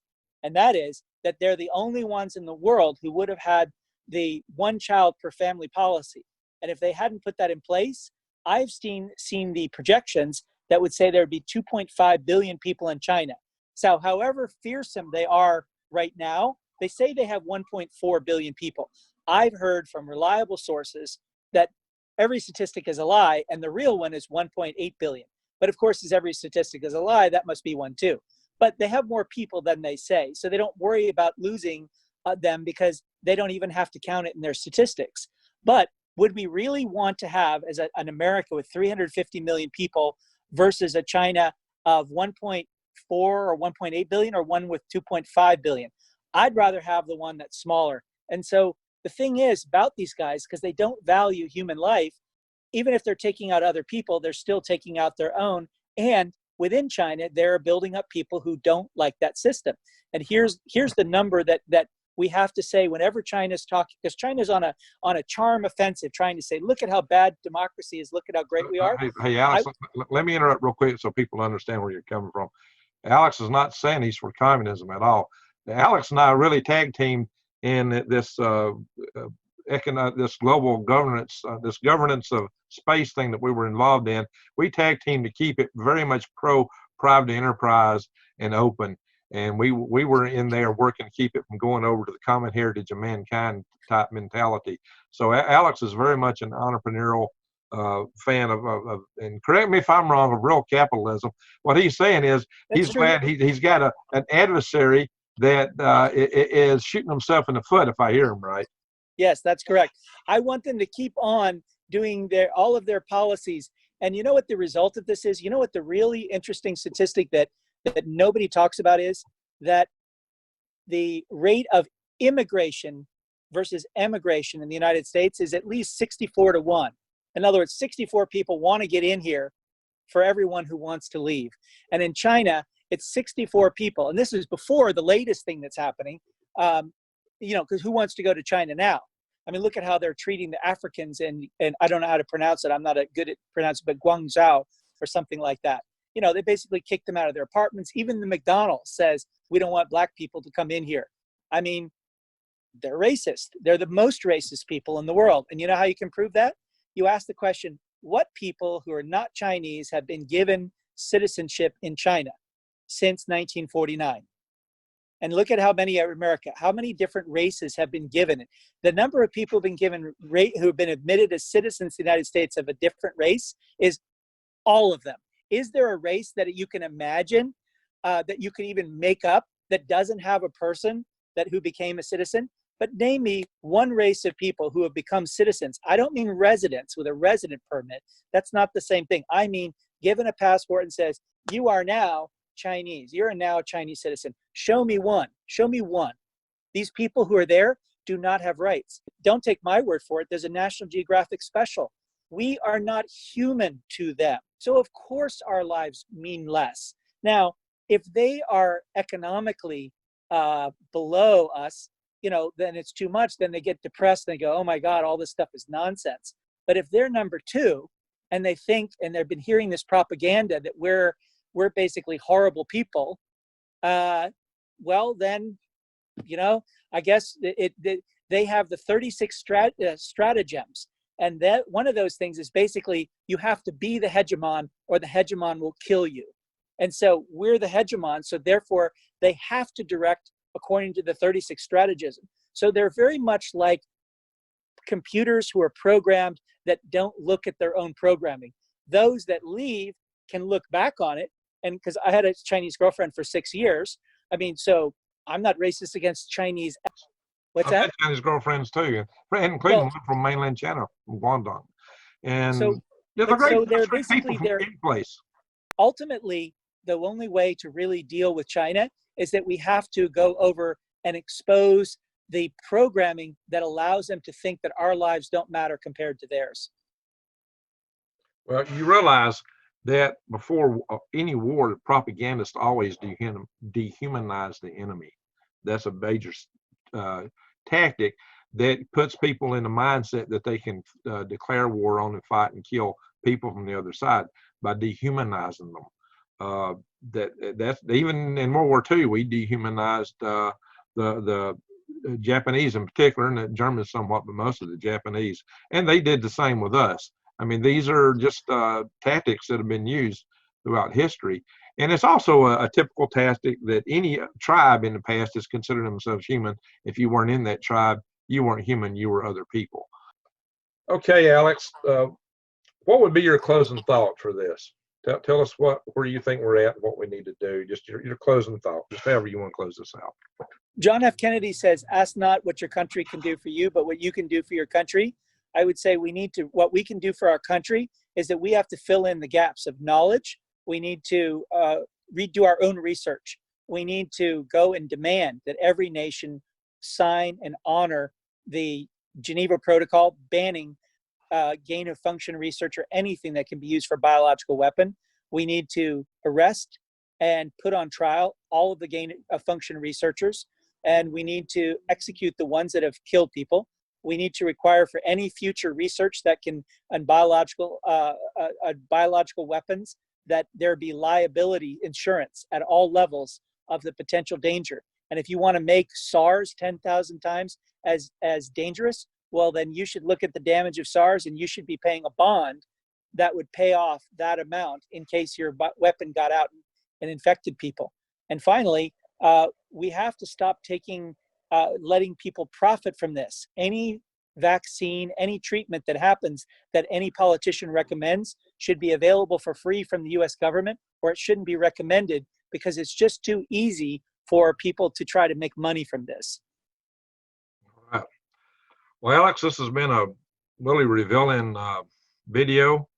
And that is that they're the only ones in the world who would have had the one child per family policy. And if they hadn't put that in place, I've seen the projections that would say there would be 2.5 billion people in China. So however fearsome they are right now, they say they have 1.4 billion people. I've heard from reliable sources that every statistic is a lie, and the real one is 1.8 billion. But of course, as every statistic is a lie, that must be one too. But they have more people than they say, so they don't worry about losing them because they don't even have to count it in their statistics. But would we really want to have, as an America with 350 million people versus a China of 1.4 or 1.8 billion, or one with 2.5 billion? I'd rather have the one that's smaller. And so the thing is about these guys, because they don't value human life, even if they're taking out other people, they're still taking out their own. And within China, they're building up people who don't like that system. And here's the number that we have to say whenever China's talking, because China's on a charm offensive, trying to say, look at how bad democracy is, look at how great we are. Hey Alex, let me interrupt real quick so people understand where you're coming from. Alex is not saying he's for communism at all. Alex and I really tag teamed in this this global governance, this governance of space thing that we were involved in, we tag team to keep it very much pro private enterprise and open. And we were in there working to keep it from going over to the common heritage of mankind type mentality. So Alex is very much an entrepreneurial fan of, and correct me if I'm wrong, of real capitalism. What he's saying is he's glad he's got an adversary that is shooting himself in the foot, if I hear him right. Yes, that's correct. I want them to keep on doing all of their policies. And you know what the result of this is? You know what the really interesting statistic that nobody talks about is that the rate of immigration versus emigration in the United States is at least 64-1. In other words, 64 people want to get in here for everyone who wants to leave. And in China, it's 64 people. And this is before the latest thing that's happening. Because who wants to go to China now? I mean, look at how they're treating the Africans, and I don't know how to pronounce it. I'm not good at pronouncing it, but Guangzhou or something like that. They basically kicked them out of their apartments. Even the McDonald's says, we don't want black people to come in here. I mean, they're racist. They're the most racist people in the world. And you know how you can prove that? You ask the question, what people who are not Chinese have been given citizenship in China since 1949? And look at how many are America. How many different races have been given it? The number of people who have been admitted as citizens of the United States of a different race is all of them. Is there a race that you can imagine that you can even make up that doesn't have a person who became a citizen? But name me one race of people who have become citizens. I don't mean residents with a resident permit. That's not the same thing. I mean, given a passport and says, you are now Chinese. You're now a Chinese citizen. Show me one. Show me one. These people who are there do not have rights. Don't take my word for it. There's a National Geographic special. We are not human to them. So of course our lives mean less. Now, if they are economically below us, then it's too much. Then they get depressed and they go, oh my God, all this stuff is nonsense. But if they're number two and they think, and they've been hearing this propaganda that we're basically horrible people, well then, I guess they have the 36 stratagems. And that one of those things is basically you have to be the hegemon or the hegemon will kill you. And so we're the hegemon. So therefore they have to direct according to the 36 strategism. So they're very much like computers who are programmed that don't look at their own programming. Those that leave can look back on it. And because I had a Chinese girlfriend for 6 years, I mean, so I'm not racist against Chinese. What's that? I've had Chinese girlfriends too, including one from mainland China, from Guangdong. And they're basically from any place. Ultimately, the only way to really deal with China is that we have to go over and expose the programming that allows them to think that our lives don't matter compared to theirs. Well, you realize that before any war, propagandists always dehumanize the enemy. That's a major tactic that puts people in the mindset that they can declare war on and fight and kill people from the other side by dehumanizing them. That's even in World War II, we dehumanized the Japanese in particular, and the Germans somewhat, but most of the Japanese, and they did the same with us. I mean, these are just tactics that have been used throughout history. And it's also a typical tactic that any tribe in the past has considered themselves human. If you weren't in that tribe, you weren't human, you were other people. Okay, Alex, what would be your closing thought for this? Tell us where you think we're at, what we need to do. Just your closing thought, just however you want to close this out. John F. Kennedy says, ask not what your country can do for you, but what you can do for your country. I would say what we can do for our country is that we have to fill in the gaps of knowledge. We need to redo our own research. We need to go and demand that every nation sign and honor the Geneva Protocol banning gain of function research or anything that can be used for biological weapon. We need to arrest and put on trial all of the gain of function researchers, and we need to execute the ones that have killed people. We need to require for any future research that can on biological weapons that there be liability insurance at all levels of the potential danger. And if you want to make SARS 10,000 times as dangerous, well, then you should look at the damage of SARS and you should be paying a bond that would pay off that amount in case your weapon got out and infected people. And finally, we have to stop letting people profit from this. Any vaccine, any treatment that happens that any politician recommends should be available for free from the US government, or it shouldn't be recommended, because it's just too easy for people to try to make money from this. All right. Well, Alex, this has been a really revealing video.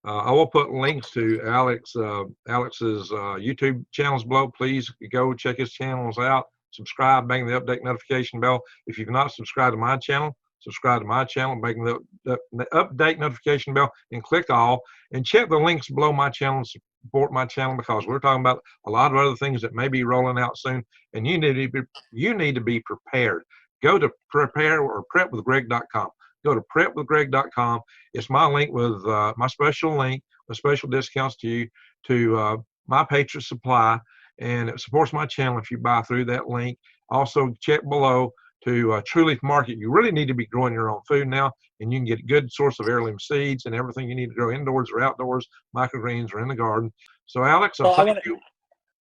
I will put links to Alex's YouTube channels below. Please go check his channels out. Subscribe, bang the update notification bell. If you've not subscribed to my channel, subscribe to my channel, bang the update notification bell, and click all. And check the links below my channel and support my channel, because we're talking about a lot of other things that may be rolling out soon, and you need to be prepared. Go to prepare or prepwithgreg.com. Go to prepwithgreg.com. It's my link with my special link with special discounts to my Patriot Supply, and it supports my channel if you buy through that link. Also, check below to True Leaf Market. You really need to be growing your own food now, and you can get a good source of heirloom seeds and everything you need to grow indoors or outdoors, microgreens or in the garden. So, Alex, thank you.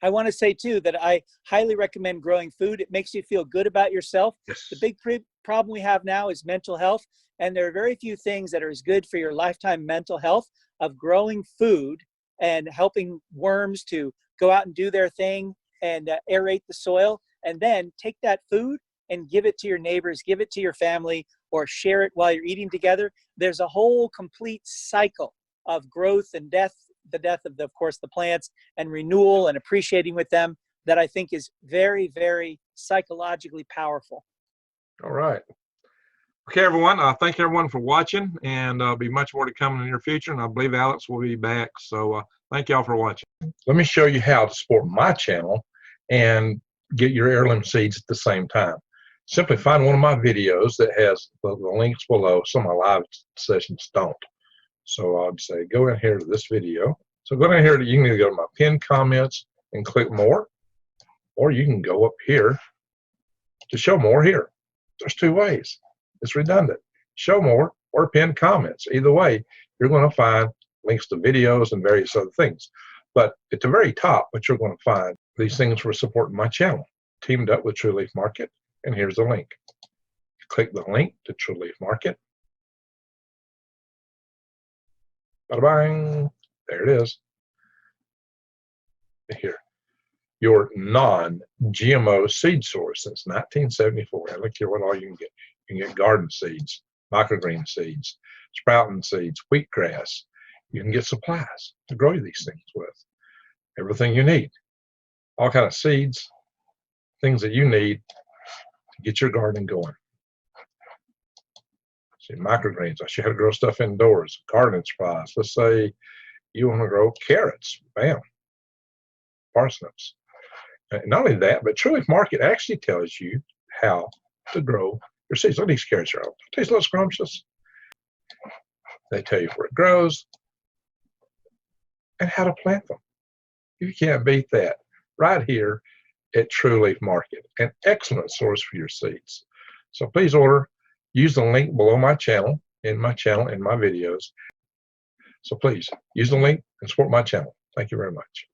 I want to say too that I highly recommend growing food. It makes you feel good about yourself. Yes. The big problem we have now is mental health, and there are very few things that are as good for your lifetime mental health of growing food and helping worms to go out and do their thing and aerate the soil, and then take that food and give it to your neighbors, give it to your family, or share it while you're eating together. There's a whole complete cycle of growth and death, the death of course, the plants, and renewal and appreciating with them, that I think is very, very psychologically powerful. All right. Okay, everyone. Thank everyone for watching, and there'll be much more to come in the near future, and I believe Alex will be back. So thank y'all for watching. Let me show you how to support my channel and get your heirloom seeds at the same time. Simply find one of my videos that has the links below. Some of my live sessions don't. So I'd say go in here to this video. So go in here, you can either go to my pinned comments and click more, or you can go up here to show more here. There's two ways. It's redundant. Show more or pinned comments. Either way, you're going to find links to videos and various other things. But at the very top, what you're going to find, these things for supporting my channel, teamed up with True Leaf Market, and here's the link. Click the link to True Leaf Market. Bada-bang. There it is. Here. Your non-GMO seed source since 1974. And look here what all you can get. You can get garden seeds, microgreen seeds, sprouting seeds, wheatgrass. You can get supplies to grow these things with. Everything you need. All kind of seeds, things that you need to get your garden going. See, microgreens. I show you how to grow stuff indoors. Gardening supplies. Let's say you want to grow carrots. Bam. Parsnips. And not only that, but True Leaf Market actually tells you how to grow your seeds. Look at these carrots here. Taste a little scrumptious. They tell you where it grows and how to plant them. You can't beat that. Right here at True Leaf Market. An excellent source for your seeds. So please order. Use the link below my channel, in my videos. So please use the link and support my channel. Thank you very much.